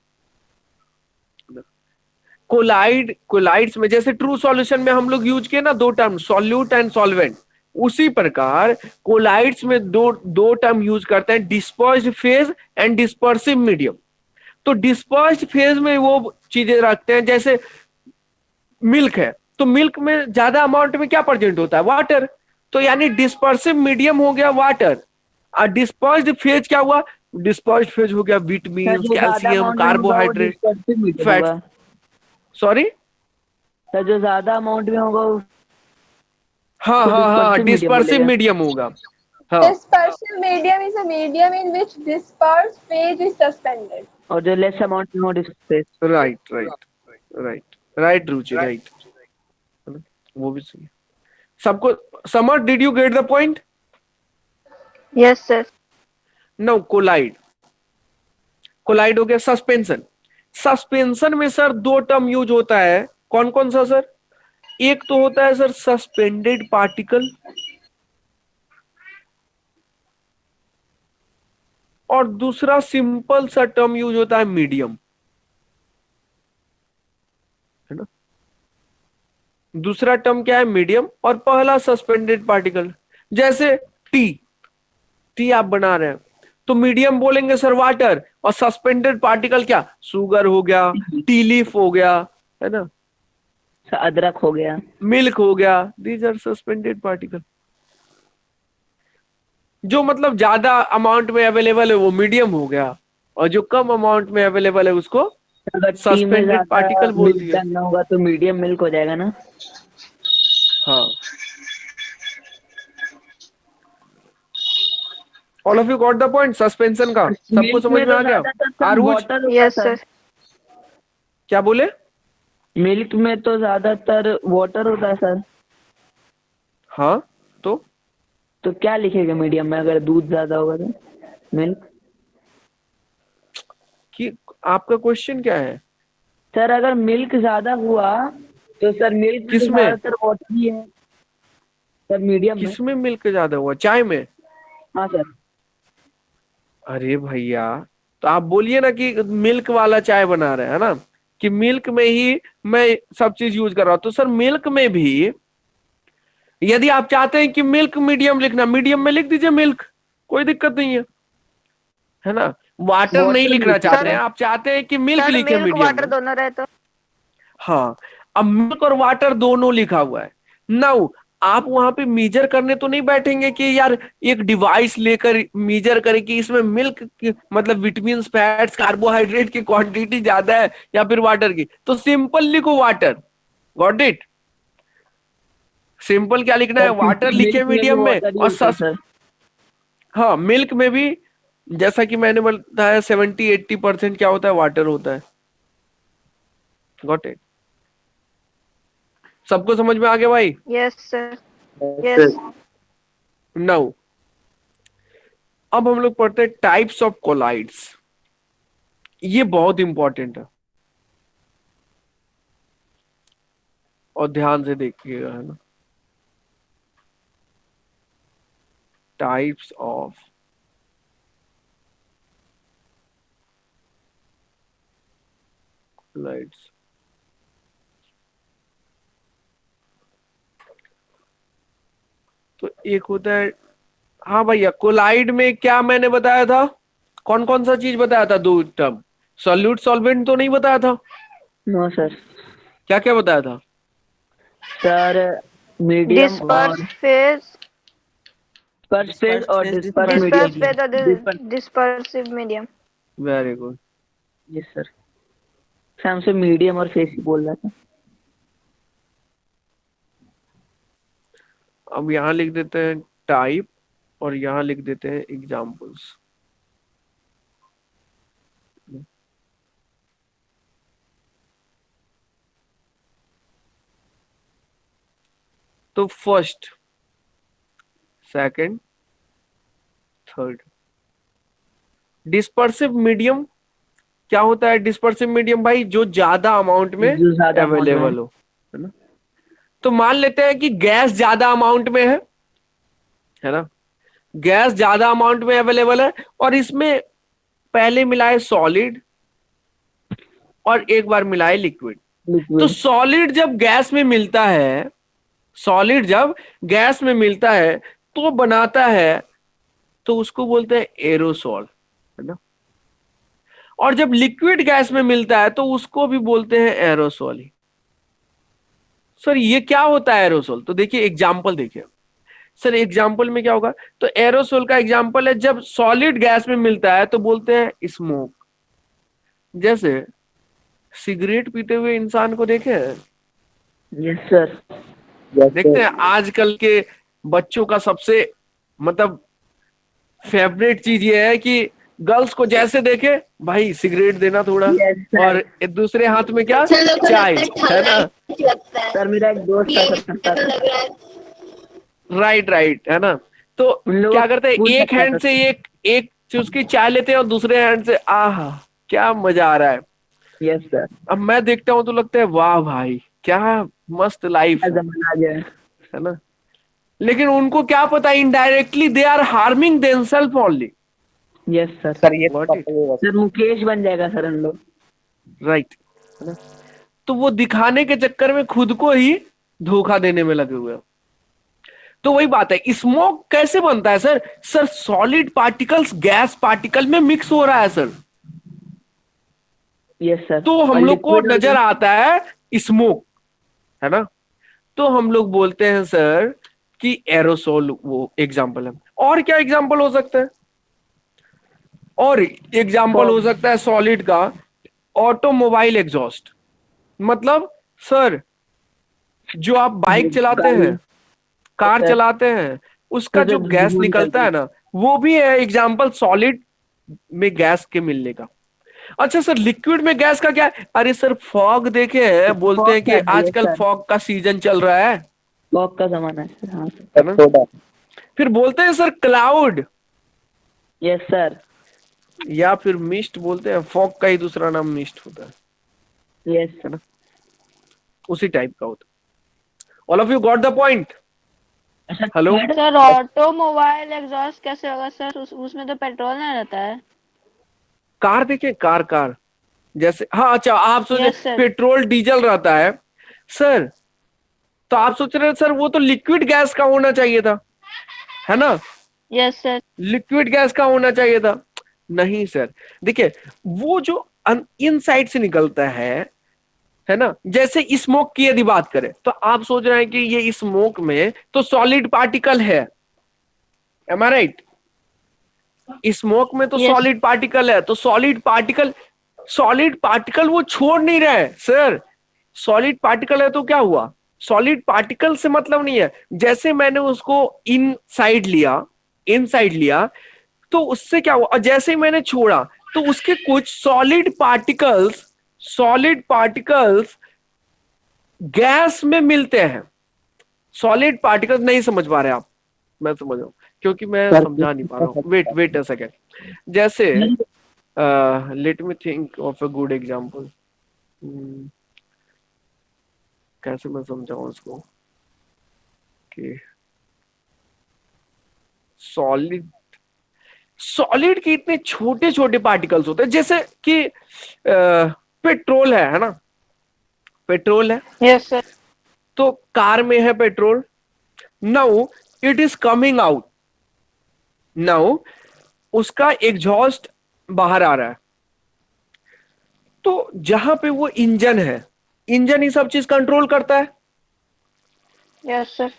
S1: कोलाइड्स में जैसे ट्रू सॉल्यूशन में हम लोग यूज किए ना दो टर्म, सॉल्यूट एंड सॉल्वेंट, उसी प्रकार कोलाइड्स में दो टर्म यूज करते हैं, dispersed phase and dispersive medium. तो डिस्पर्स्ड फेज में वो चीजें रखते हैं, जैसे मिल्क है तो मिल्क में ज्यादा अमाउंट में क्या प्रेजेंट होता है, वाटर, तो यानी डिस्पर्सिव मीडियम हो गया वाटर। और डिस्पर्स्ड फेज क्या हुआ, डिस्पर्स्ड फेज हो गया
S2: सर
S1: विटामिन,
S2: जो ज्यादा
S1: कैल्शियम,
S2: अमाउंट में होगा वो
S1: कार्बोहाइड्रेट,
S2: डिस्पर्सिव मीडियम
S1: फैट।
S2: होगा।
S1: सॉरी,
S2: सर जो ज्यादा अमाउंट में होगा
S1: हाँ
S2: उसको
S1: हाँ हाँ,
S2: डिस्पर्सिव मीडियम
S1: डिस्पर्सिव
S2: बोलेगा।
S1: मीडियम होगा। हाँ
S7: Dispersive medium is a medium in which dispersed phase is suspended.
S2: और जो लेस अमाउंट में हो dispersive.
S1: Right right right right Ruchi, right, वो भी सही है। सबको Samar, did you get the point?
S5: Yes, sir.
S1: Now colloid, colloid हो गया सस्पेंशन। सस्पेंशन में सर दो टर्म यूज होता है, कौन कौन सा सर? एक तो होता है सर सस्पेंडेड पार्टिकल, और दूसरा सिंपल सा टर्म यूज होता है मीडियम, है ना। दूसरा टर्म क्या है, मीडियम, और पहला सस्पेंडेड पार्टिकल। जैसे टी आप बना रहे हैं तो मीडियम बोलेंगे सर वाटर, और सस्पेंडेड पार्टिकल क्या, शुगर हो गया, टी लीफ हो गया, है ना,
S2: अदरक हो गया,
S1: मिल्क हो गया, दीज आर सस्पेंडेड पार्टिकल। जो मतलब ज्यादा अमाउंट में अवेलेबल है वो मीडियम हो गया, और जो कम अमाउंट में अवेलेबल है उसको
S2: अगर टी में
S1: सस्पेंडेड
S2: ज्यादा
S1: पार्टिकल बोल
S2: मिल्क
S1: दिया।
S2: डालना होगा तो मीडियम मिल्क हो जाएगा ना।
S1: हाँ, all of you got the point suspension का, सबको
S2: मिल्क
S1: समझ
S2: में
S1: में
S2: तो
S1: आ गया?
S2: ज्यादातर सर
S1: आरुज,
S2: वाटर होता है
S5: Yes,
S2: सर।
S5: sir.
S1: क्या बोले?
S2: मिल्क में तो ज्यादातर वाटर होता है सर।
S1: हाँ,
S2: तो क्या लिखेगा मीडियम में अगर दूध ज्यादा होगा तो? मिल्क।
S1: कि आपका क्वेश्चन क्या है?
S2: सर अगर मिल्क ज्यादा हुआ तो सर मिल्क में तो
S1: किसमें?
S2: ज्यादातर वाटर ही है सर, मीडियम में।
S1: किसमें मिल्क ज्यादा हुआ, चाय में?
S2: हाँ सर।
S1: अरे भैया, तो आप बोलिए ना कि मिल्क वाला चाय बना रहे हैं ना, कि मिल्क में ही मैं सब चीज यूज कर रहा हूं, तो सर मिल्क में भी यदि आप चाहते हैं कि मिल्क मीडियम लिखना, मीडियम में लिख दीजिए मिल्क, कोई दिक्कत नहीं है ना। वाटर नहीं
S2: वाटर
S1: लिखना
S2: मिल्क
S1: चाहते
S5: सर-
S1: हैं, आप चाहते हैं कि मिल्क
S5: सर
S1: लिखे
S5: मिल्क
S1: मीडियम
S5: वाटर
S1: में।
S5: दोनों रहे तो
S1: हाँ, अब मिल्क और वाटर दोनों लिखा हुआ है। नाउ आप वहां पे मीजर करने तो नहीं बैठेंगे कि यार एक डिवाइस लेकर मीजर करे कि इसमें मिल्क की मतलब विटामिन, फैट्स, कार्बोहाइड्रेट की क्वांटिटी ज्यादा है या फिर वाटर की, तो सिंपल लिखो वाटर। Got it? सिंपल क्या लिखना है, वाटर लिखे
S2: मिल्क में भी
S1: मीडियम में,
S2: वाटर ही
S1: और
S2: होता है सर।
S1: हाँ, मिल्क में भी जैसा कि मैंने बताया 70-80% क्या होता है, वाटर होता है। Got it? सबको समझ में आ गया भाई?
S5: yes, sir. Yes.
S1: नाउ अब हम लोग पढ़ते हैं टाइप्स ऑफ कोलाइड्स। ये बहुत इंपॉर्टेंट है और ध्यान से देखिएगा, है ना। Types of colloids. तो एक होता है, हाँ भैया, कोलाइड में क्या मैंने बताया था, कौन कौन सा चीज बताया था, दो टर्म, सॉल्यूट सॉल्वेंट तो नहीं बताया था?
S2: No sir.
S1: क्या क्या बताया था?
S2: सर मीडियम और
S5: Dispersed phase,
S2: dispersed phase और dispersed
S5: dispersed
S2: medium।
S5: phase or dispersive medium.
S1: Very good.
S2: Yes sir. हमसे मीडियम और फेस ही बोल रहा था।
S1: अब यहां लिख देते हैं टाइप, और यहां लिख देते हैं एग्जाम्पल्स। तो first, second, third. Dispersive medium क्या होता है? डिस्पर्सिव मीडियम भाई जो ज्यादा अमाउंट में
S2: जो ज्यादा amount में
S1: अवेलेबल हो, है ना। तो मान लेते हैं कि गैस ज्यादा अमाउंट में है ना, गैस ज्यादा अमाउंट में अवेलेबल है, और इसमें पहले मिलाए सॉलिड और एक बार मिलाए लिक्विड, तो
S2: लिक्विड।
S1: सॉलिड जब गैस में मिलता है, सॉलिड जब गैस में मिलता है तो बनाता है, तो उसको बोलते हैं एरोसॉल, है ना। और जब लिक्विड गैस में मिलता है तो उसको भी बोलते हैं एरोसॉल ही। सर ये क्या होता है एरोसॉल? तो देखिए एग्जांपल देखिए सर, एग्जाम्पल में क्या होगा, तो एरोसोल का एग्जाम्पल है जब सॉलिड गैस में मिलता है तो बोलते हैं स्मोक। जैसे सिगरेट पीते हुए इंसान को देखे हैं,
S2: यस सर।
S1: देखते हैं आजकल के बच्चों का सबसे मतलब फेवरेट चीज ये है कि गर्ल्स को जैसे देखे भाई सिगरेट देना थोड़ा,
S2: यस सर।
S1: और दूसरे हाथ में क्या,
S8: अच्छा लोग को
S1: चाय,
S8: लगता है
S1: है ना।
S8: ठग लगता है।
S2: सर मेरा एक दोस्त
S8: ये
S2: ऐसा करता
S8: तो
S2: था।
S8: लग रहा है।
S1: राइट राइट, है ना। तो
S2: उन लोगों
S1: क्या
S2: को
S1: करते हैं,
S2: फूल
S1: एक
S2: लगता
S1: हैंड
S2: था।
S1: से एक एक चुस्की चाय लेते हैं और दूसरे हैंड से आहा क्या मजा आ रहा है।
S2: Yes sir.
S1: अब मैं देखता हूं तो लगता है वाह भाई क्या मस्त लाइफ
S2: क्या जमाना आ गया है।
S1: है ना। लेकिन उनको क्या पता, indirectly they are harming themselves only.
S2: Yes sir.
S6: Sir ये तो
S1: Got it?
S6: पता ही होगा।
S2: सर मुकेश बन जाएगा सर हम लोग।
S1: राइट, है ना। तो वो दिखाने के चक्कर में खुद को ही धोखा देने में लगे हुए हैं। तो वही बात है, स्मोक कैसे बनता है sir? Sir solid particles gas particle में मिक्स हो रहा है सर,
S2: यस सर।
S1: तो
S2: और
S1: हम लोग को
S2: लिक्विड
S1: नजर आता है स्मोक, है ना। तो हम लोग बोलते हैं सर कि एरोसोल वो एग्जाम्पल है। और क्या एग्जाम्पल हो सकता है? और एग्जाम्पल हो सकता है सॉलिड का ऑटोमोबाइल एग्जॉस्ट। मतलब सर जो आप बाइक चलाते हैं, कार
S2: सर,
S1: चलाते हैं, उसका
S2: तो
S1: जो
S2: जब
S1: गैस
S2: धुआं
S1: निकलता
S2: निकलता
S1: है ना, वो भी है एग्जाम्पल सॉलिड में गैस के मिलने का। अच्छा सर लिक्विड में गैस का क्या है? अरे सर फॉग देखे हैं, बोलते
S2: फॉग
S1: हैं कि
S2: का है। यस
S1: आजकल
S2: सर।
S1: फॉग का सीजन चल रहा है
S2: फॉग का जमाना है सर। हाँ
S1: है
S6: सर
S1: ना।
S6: सोडा।
S1: फिर बोलते हैं सर क्लाउड,
S2: यस सर।
S1: या फिर मिस्ट बोलते हैं, फॉग का ही दूसरा नाम मिस्ट होता है
S2: यस
S1: है ना। उसी टाइप का होता है। All of you got the point? Hello.
S7: Sir automobile exhaust कैसे होगा सर? उसमें तो पेट्रोल नहीं रहता है।
S1: कार देखे, कार कार जैसे, हाँ अच्छा आप सोचे
S7: यस सर।
S1: पेट्रोल डीजल रहता है सर, तो आप सोच रहे हैं सर वो तो लिक्विड गैस का होना चाहिए था, है ना।
S7: Yes sir.
S1: लिक्विड गैस का होना चाहिए था। नहीं सर, देखिए वो जो इनसाइड से निकलता है ना। जैसे स्मोक की यदि बात करें तो आप सोच रहे हैं कि ये स्मोक में तो सॉलिड पार्टिकल है, एम आई राइट। स्मोक में तो
S7: Yes.
S1: सॉलिड पार्टिकल है, तो सॉलिड पार्टिकल वो छोड़ नहीं रहे सर। सॉलिड पार्टिकल है तो क्या हुआ, सॉलिड पार्टिकल से मतलब नहीं है। जैसे मैंने उसको इनसाइड लिया तो उससे क्या हुआ, और जैसे ही मैंने छोड़ा तो उसके कुछ सॉलिड पार्टिकल्स गैस में मिलते हैं। सॉलिड पार्टिकल्स नहीं समझ पा रहे आप? मैं समझ रहा हूं क्योंकि मैं
S6: सर
S1: समझा नहीं पा रहा हूँ। Wait a second. जैसे let me think of a good example. कैसे मैं समझाऊं इसको कि सॉलिड सॉलिड के इतने छोटे छोटे पार्टिकल्स होते हैं, जैसे कि पेट्रोल है ना। पेट्रोल है
S7: यस सर।
S1: तो कार में है petrol. Now it is coming out, now उसका एग्जॉस्ट बाहर आ रहा है। तो जहां पे वो इंजन है, इंजन ही सब चीज कंट्रोल करता है,
S7: यस सर।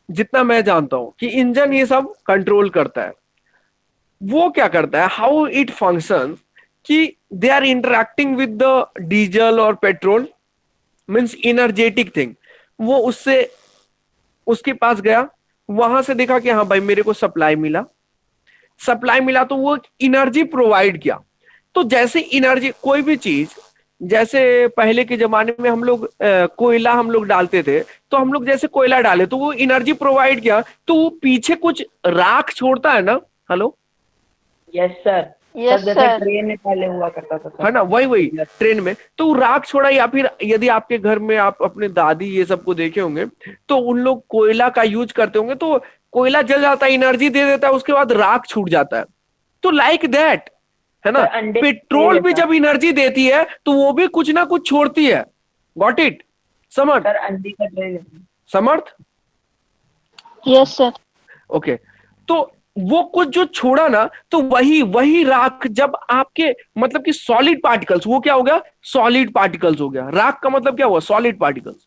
S1: जितना मैं जानता हूं कि इंजन ये सब कंट्रोल करता है। वो क्या करता है, हाउ इट फंक्शन, कि they are interacting with the diesel और पेट्रोल, मीन्स इनर्जेटिक थिंग। वो उससे उसके पास गया, वहां से देखा कि हाँ भाई मेरे को सप्लाई मिला तो वो एनर्जी प्रोवाइड किया। तो जैसे एनर्जी कोई भी चीज, जैसे पहले के जमाने में हम लोग कोयला हम लोग डालते थे, तो हम लोग जैसे कोयला डाले तो वो एनर्जी प्रोवाइड किया, तो वो पीछे कुछ राख छोड़ता है ना। हेलो।
S2: Yes sir.
S7: यस
S2: जैसे
S7: सर।
S2: ट्रेन में पहले हुआ करता था सर।
S1: है ना, वही ट्रेन में तो वो राख छोड़ा। या फिर यदि आपके घर में आप अपने दादी ये सबको देखे होंगे तो उन लोग कोयला का यूज करते होंगे, तो कोयला जल जाता है, एनर्जी दे देता है, उसके बाद राख छूट जाता है। तो लाइक दैट, है ना।
S2: सर, अंडे
S1: पेट्रोल भी
S2: जैसा।
S1: जब एनर्जी देती है तो वो भी कुछ ना कुछ छोड़ती है, गॉट इट समर्थ?
S2: सर अंडी का ट्रे लेना।
S1: समर्थ
S3: Yes, sir.
S1: ओके। तो वो कुछ जो छोड़ा ना, तो वही वही राख जब आपके मतलब कि सॉलिड पार्टिकल्स, वो क्या हो गया? सॉलिड पार्टिकल्स हो गया। राख का मतलब क्या हुआ? Solid particles.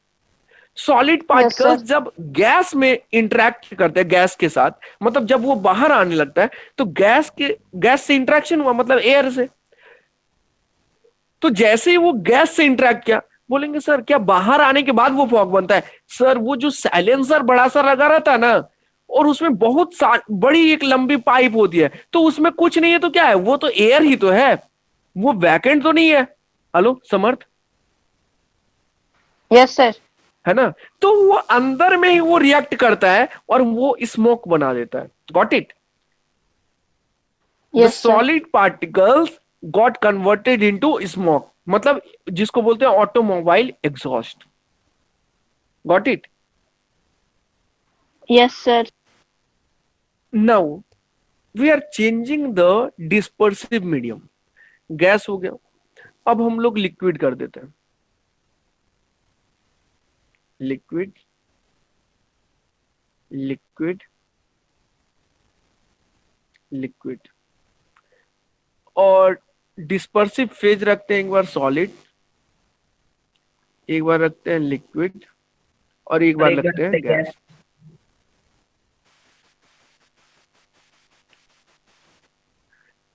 S1: Solid particles
S3: sir.
S1: जब गैस में इंटरेक्ट करते हैं गैस के साथ, मतलब जब वो बाहर आने लगता है, तो गैस से इंटरेक्शन हुआ, मतलब एयर से। तो जैसे ही वो गैस से इंटरेक्ट किया, बोलेंगे सर क्या बाहर आने के बाद वो फॉग बनता है? सर वो जो साइलेंसर बड़ा सा लगा रहता है ना, और उसमें बहुत बड़ी एक लंबी पाइप होती है, तो उसमें कुछ नहीं है तो क्या है? वो तो एयर ही तो है, वो वैकेंट तो नहीं है। हेलो समर्थ,
S3: Yes, sir.
S1: है ना? तो वो अंदर में ही वो रिएक्ट करता है और वो स्मोक बना देता है। Got it? The
S3: Yes, sir.
S1: Solid particles got converted into smoke, मतलब जिसको बोलते हैं automobile exhaust. Got it?
S3: Yes, sir.
S1: Now we are changing the dispersive medium. Gas हो गया, अब हम लोग लिक्विड कर देते हैं। लिक्विड, लिक्विड, लिक्विड, और डिस्पर्सिव फेज रखते हैं एक बार सॉलिड, एक बार रखते हैं लिक्विड, और एक बार रखते हैं गैस।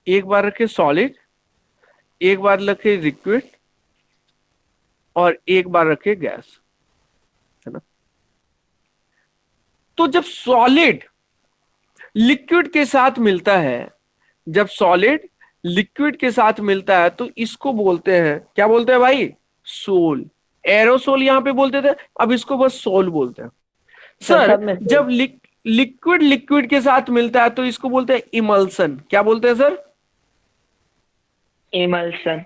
S1: एक बार रखे सॉलिड, एक बार रखे लिक्विड, और एक बार रखे गैस, है ना? तो जब सॉलिड लिक्विड के साथ मिलता है, जब सॉलिड लिक्विड के साथ मिलता है, तो इसको बोलते हैं, क्या बोलते हैं भाई? सोल। एरोसोल यहां पे बोलते थे, अब इसको बस सोल बोलते हैं। सर
S2: सब में से।
S1: जब लिक्विड लिक्विड के साथ मिलता है तो इसको बोलते हैं इमल्सन। क्या बोलते हैं सर?
S2: इमल्सन।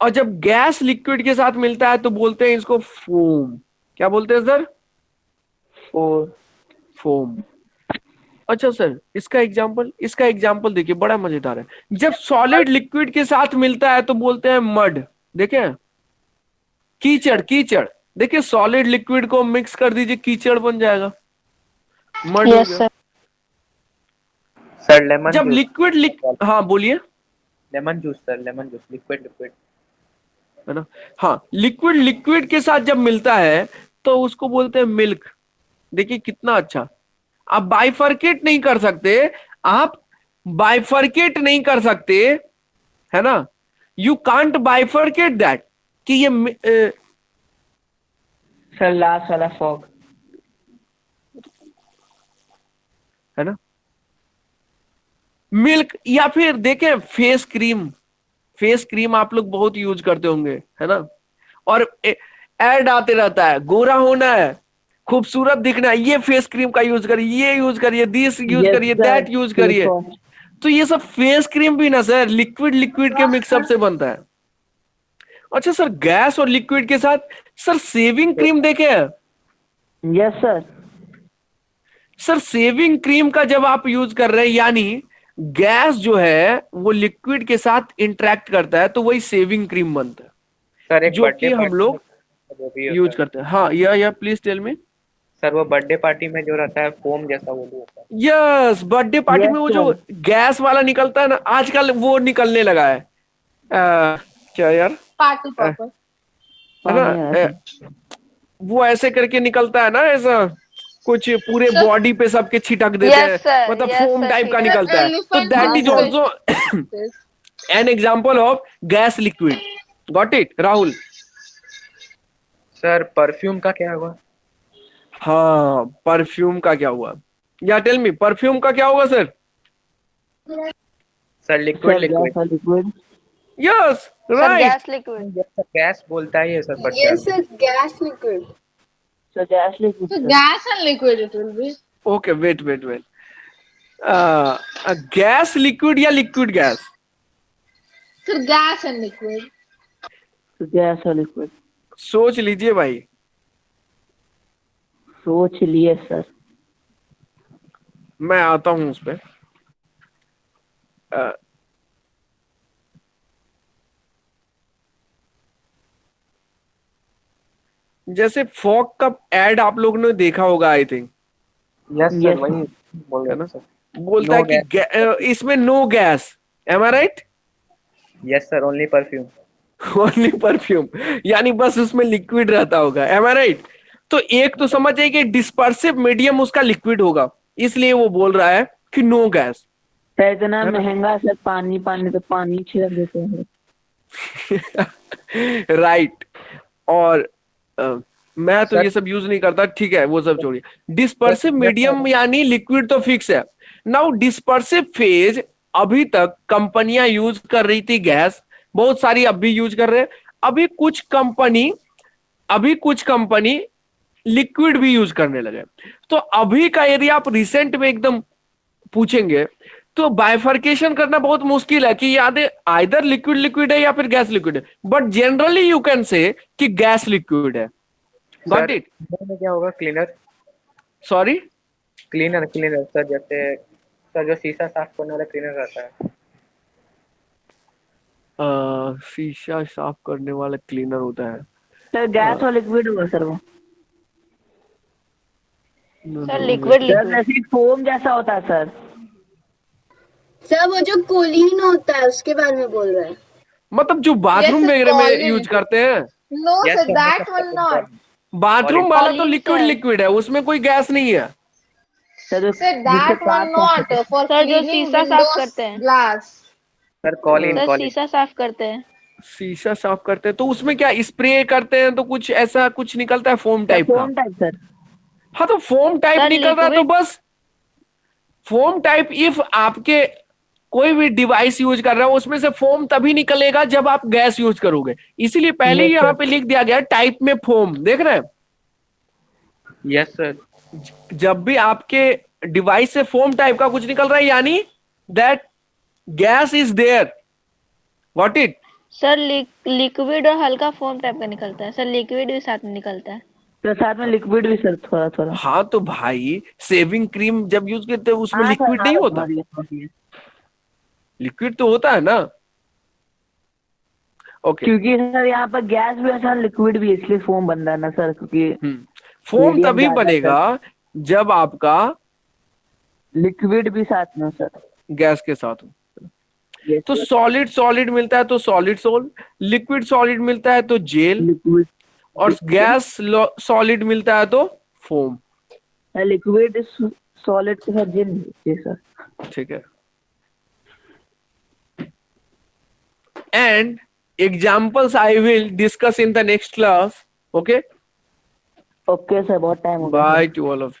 S1: और जब गैस लिक्विड के साथ मिलता है तो बोलते हैं इसको फोम। क्या बोलते हैं सर?
S2: और
S1: फोम। अच्छा सर, इसका एग्जांपल देखिए, बड़ा मजेदार है। जब सॉलिड लिक्विड के साथ मिलता है तो बोलते हैं मड। देखे? कीचड़, कीचड़। देखिए सॉलिड लिक्विड को मिक्स कर दीजिए, कीचड़ बन जाएगा, मड हो
S3: Yes,
S1: गया।
S3: sir.
S6: सर लेमन
S1: जब
S6: जूस।
S1: लिक्विड हाँ बोलिए।
S6: Lemon juice sir, lemon juice, liquid liquid.
S1: है ना? हाँ, लिक्विड लिक्विड के साथ जब मिलता है तो उसको बोलते हैं मिल्क। देखिए कितना अच्छा। आप बाइफरकेट नहीं कर सकते, आप बाइफरकेट नहीं कर सकते, है ना? यू कांट बाइफरकेट दैट कि ये
S2: सर लास्ट वाला फॉग।
S1: है ना? मिल्क, या फिर देखें फेस क्रीम। फेस क्रीम आप लोग बहुत यूज करते होंगे, है ना? और ऐड आते रहता है, गोरा होना है, खूबसूरत दिखना है, ये फेस क्रीम का यूज करिए, ये यूज करिए, दिस यूज
S2: यस
S1: करिए,
S2: सर।
S1: दैट यूज करिए। तो ये सब फेस क्रीम भी ना सर लिक्विड लिक्विड के मिक्सअप से बनता है। अच्छा सर, गैस और लिक्विड के साथ सर सेविंग क्रीम देखे हैं?
S2: Yes sir.
S1: Sir shaving cream का जब आप यूज कर रहे हैं, यानी गैस जो है वो लिक्विड के साथ इंटरेक्ट करता है, तो वही सेविंग क्रीम बनता है,
S6: सर एक
S1: जो
S6: बर्थडे
S1: कि हम
S6: पार्टी
S1: लोग
S6: में वो भी
S1: यूज
S6: होता है।
S1: करते हैं। हाँ, या प्लीज टेल मी।
S6: सर वो बर्थडे पार्टी में जो रहता है फोम जैसा, वो भी होता है।
S1: यस, बर्थडे पार्टी में
S2: Yes,
S1: वो जो
S2: sir.
S1: गैस वाला निकलता है ना, आजकल वो निकलने लगा है। क्या यार,
S3: Party
S1: अ,
S3: popper.
S1: है ना?
S2: पानी आ रहा है।
S1: वो ऐसे करके निकलता है ना, ऐसा कुछ पूरे
S3: Sir.
S1: बॉडी पे सबके छिटक देते
S5: Yes,
S1: हैं,
S5: sir.
S1: मतलब
S5: Yes,
S1: फोम
S5: sir.
S1: टाइप का
S5: ठीक है।
S1: निकलता है। तो
S3: Elephant
S1: that is
S3: fish.
S1: Also
S3: Fish.
S1: An example of gas liquid. Got it Rahul?
S6: Sir perfume का क्या हुआ?
S1: हाँ, परफ्यूम का क्या हुआ? या टेल मी, परफ्यूम का क्या होगा sir?
S6: Sir liquid
S2: sir
S6: liquid.
S2: Gas और liquid.
S1: Yes,
S5: Sir,
S1: right.
S5: gas liquid.
S6: Gas बोलता ही है sir
S8: Yes,
S6: perfume.
S8: sir. Gas liquid.
S2: Sir gas liquid
S3: So
S2: sir.
S3: gas and liquid it will be.
S1: Okay, wait wait wait. Gas liquid या liquid gas?
S3: So gas and liquid.
S2: Sir gas और liquid.
S1: सोच लीजिए भाई।
S2: सोच लिए sir.
S1: मैं आता हूं उस पे। जैसे फॉग का एड आप लोगों ने देखा होगा I think,
S6: yes sir,
S2: Yes.
S6: वही बोल
S1: है
S6: रहे
S1: ना,
S6: थे सर।
S1: बोलता
S6: No
S1: है कि इसमें no gas, am I right?
S6: Yes sir, only perfume.
S1: Only perfume, यानी बस उसमें लिक्विड रहता होगा, एम आई राइट? तो एक तो समझ जाइए कि डिस्पर्सिव मीडियम उसका लिक्विड होगा, इसलिए वो बोल रहा है कि नो गैस,
S2: सर इतना
S1: है ना?
S2: महंगा सर, पानी पानी तो पानी छिड़क देते हैं।
S1: राइट। और मैं तो
S6: सर
S1: ये सब यूज नहीं करता, ठीक है वो सब छोड़िए। डिस्पर्सिव
S6: सर
S1: मीडियम यानी लिक्विड तो फिक्स है। नाउ डिस्पर्सिव फेज अभी तक कंपनियां यूज कर रही थी गैस, बहुत सारी अब भी यूज कर रहे हैं। अभी कुछ कंपनी लिक्विड भी यूज करने लगे। तो अभी का यदि आप रिसेंट में एकदम पूछेंगे तो बाइफर्केशन करना बहुत मुश्किल है कि याद है आइदर लिक्विड लिक्विड है या फिर गैस लिक्विड है, but generally you can say कि गैस लिक्विड है। Got
S6: sir
S1: it?
S6: में क्या होगा? Cleaner,
S1: sorry,
S6: cleaner cleaner sir, जैसे सर जो शीशा साफ करने वाला क्लीनर रहता है।
S1: शीशा साफ करने वाला क्लीनर होता है?
S2: सर गैस और लिक्विड होगा सर वो।
S7: सर लिक्विड
S2: सर
S7: लिक्विड
S2: जैसे फोम जैसा होता है सर।
S8: सर वो जो कोलीन होता है उसके बारे में बोल रहे हैं।
S1: मतलब जो बाथरूम
S3: Yes, it's
S1: वगैरह में
S3: Colin.
S1: यूज करते हैं,
S3: No,
S6: yes
S3: sir,
S6: sir,
S3: that one not.
S1: Bathroom वाला तो
S7: Colin,
S1: लिक्विड
S7: sir.
S1: लिक्विड है, उसमें कोई गैस नहीं है।
S2: सर
S3: Sir,
S2: जिससे
S3: that one
S2: साफ
S3: not.
S2: करते हैं।
S3: For
S7: सर जो
S3: cleaning
S7: शीशा साफ
S3: windows
S7: करते हैं,
S3: glass.
S6: Sir Colin
S7: sir
S6: Colin
S7: शीशा साफ करते हैं।
S1: शीशा साफ करते हैं तो उसमें क्या स्प्रे करते हैं तो कुछ ऐसा कुछ निकलता है फोम टाइप का?
S2: Foam type sir.
S1: हाँ तो फोम टाइप
S7: सर
S1: निकल रहा है तो
S7: लिक्विड
S1: बस फोम टाइप, इफ आपके कोई भी डिवाइस यूज कर रहा है उसमें से फोम तभी निकलेगा जब आप गैस यूज करोगे, इसीलिए पहले ही
S2: Yes,
S1: यहाँ
S2: sir.
S1: पे लिख दिया गया टाइप में फोम, देख रहे हैं?
S6: Yes sir.
S1: जब भी आपके डिवाइस से फोम टाइप का कुछ निकल रहा है यानी that gas is there. What it?
S7: Sir liquid और हल्का फोम टाइप का निकलता है सर, लिक्विड भी साथ में निकलता है।
S2: तो साथ में लिक्विड भी सर थोड़ा थोड़ा।
S1: हाँ तो भाई सेविंग क्रीम जब यूज करते हैं उसमें
S2: हाँ सर,
S1: लिक्विड नहीं होता? लिक्विड तो होता है ना। ओके,
S2: क्योंकि सर यहाँ पर गैस भी है सर, लिक्विड भी है, इसलिए फोम बन रहा है ना सर, क्योंकि
S1: फोम
S2: मीडियम
S1: तभी
S2: ज्यादा है
S1: बनेगा जब आपका
S2: लिक्विड भी साथ में हो सर।
S1: गैस के साथ हो।
S2: Yes,
S1: तो
S2: sir.
S1: सॉलिड सॉलिड मिलता है तो सॉलिड सोल, लिक्विड सॉलिड मिलता है तो जेल,
S2: लिक्विड
S1: और गैस सॉलिड मिलता है तो फोम।
S2: लिक्विड सॉलिड के साथ जेल। जी सर।
S1: ठीक है। And examples I will discuss in the next class. Okay,
S2: okay sir, बहुत टाइम हो गया।
S1: By two all of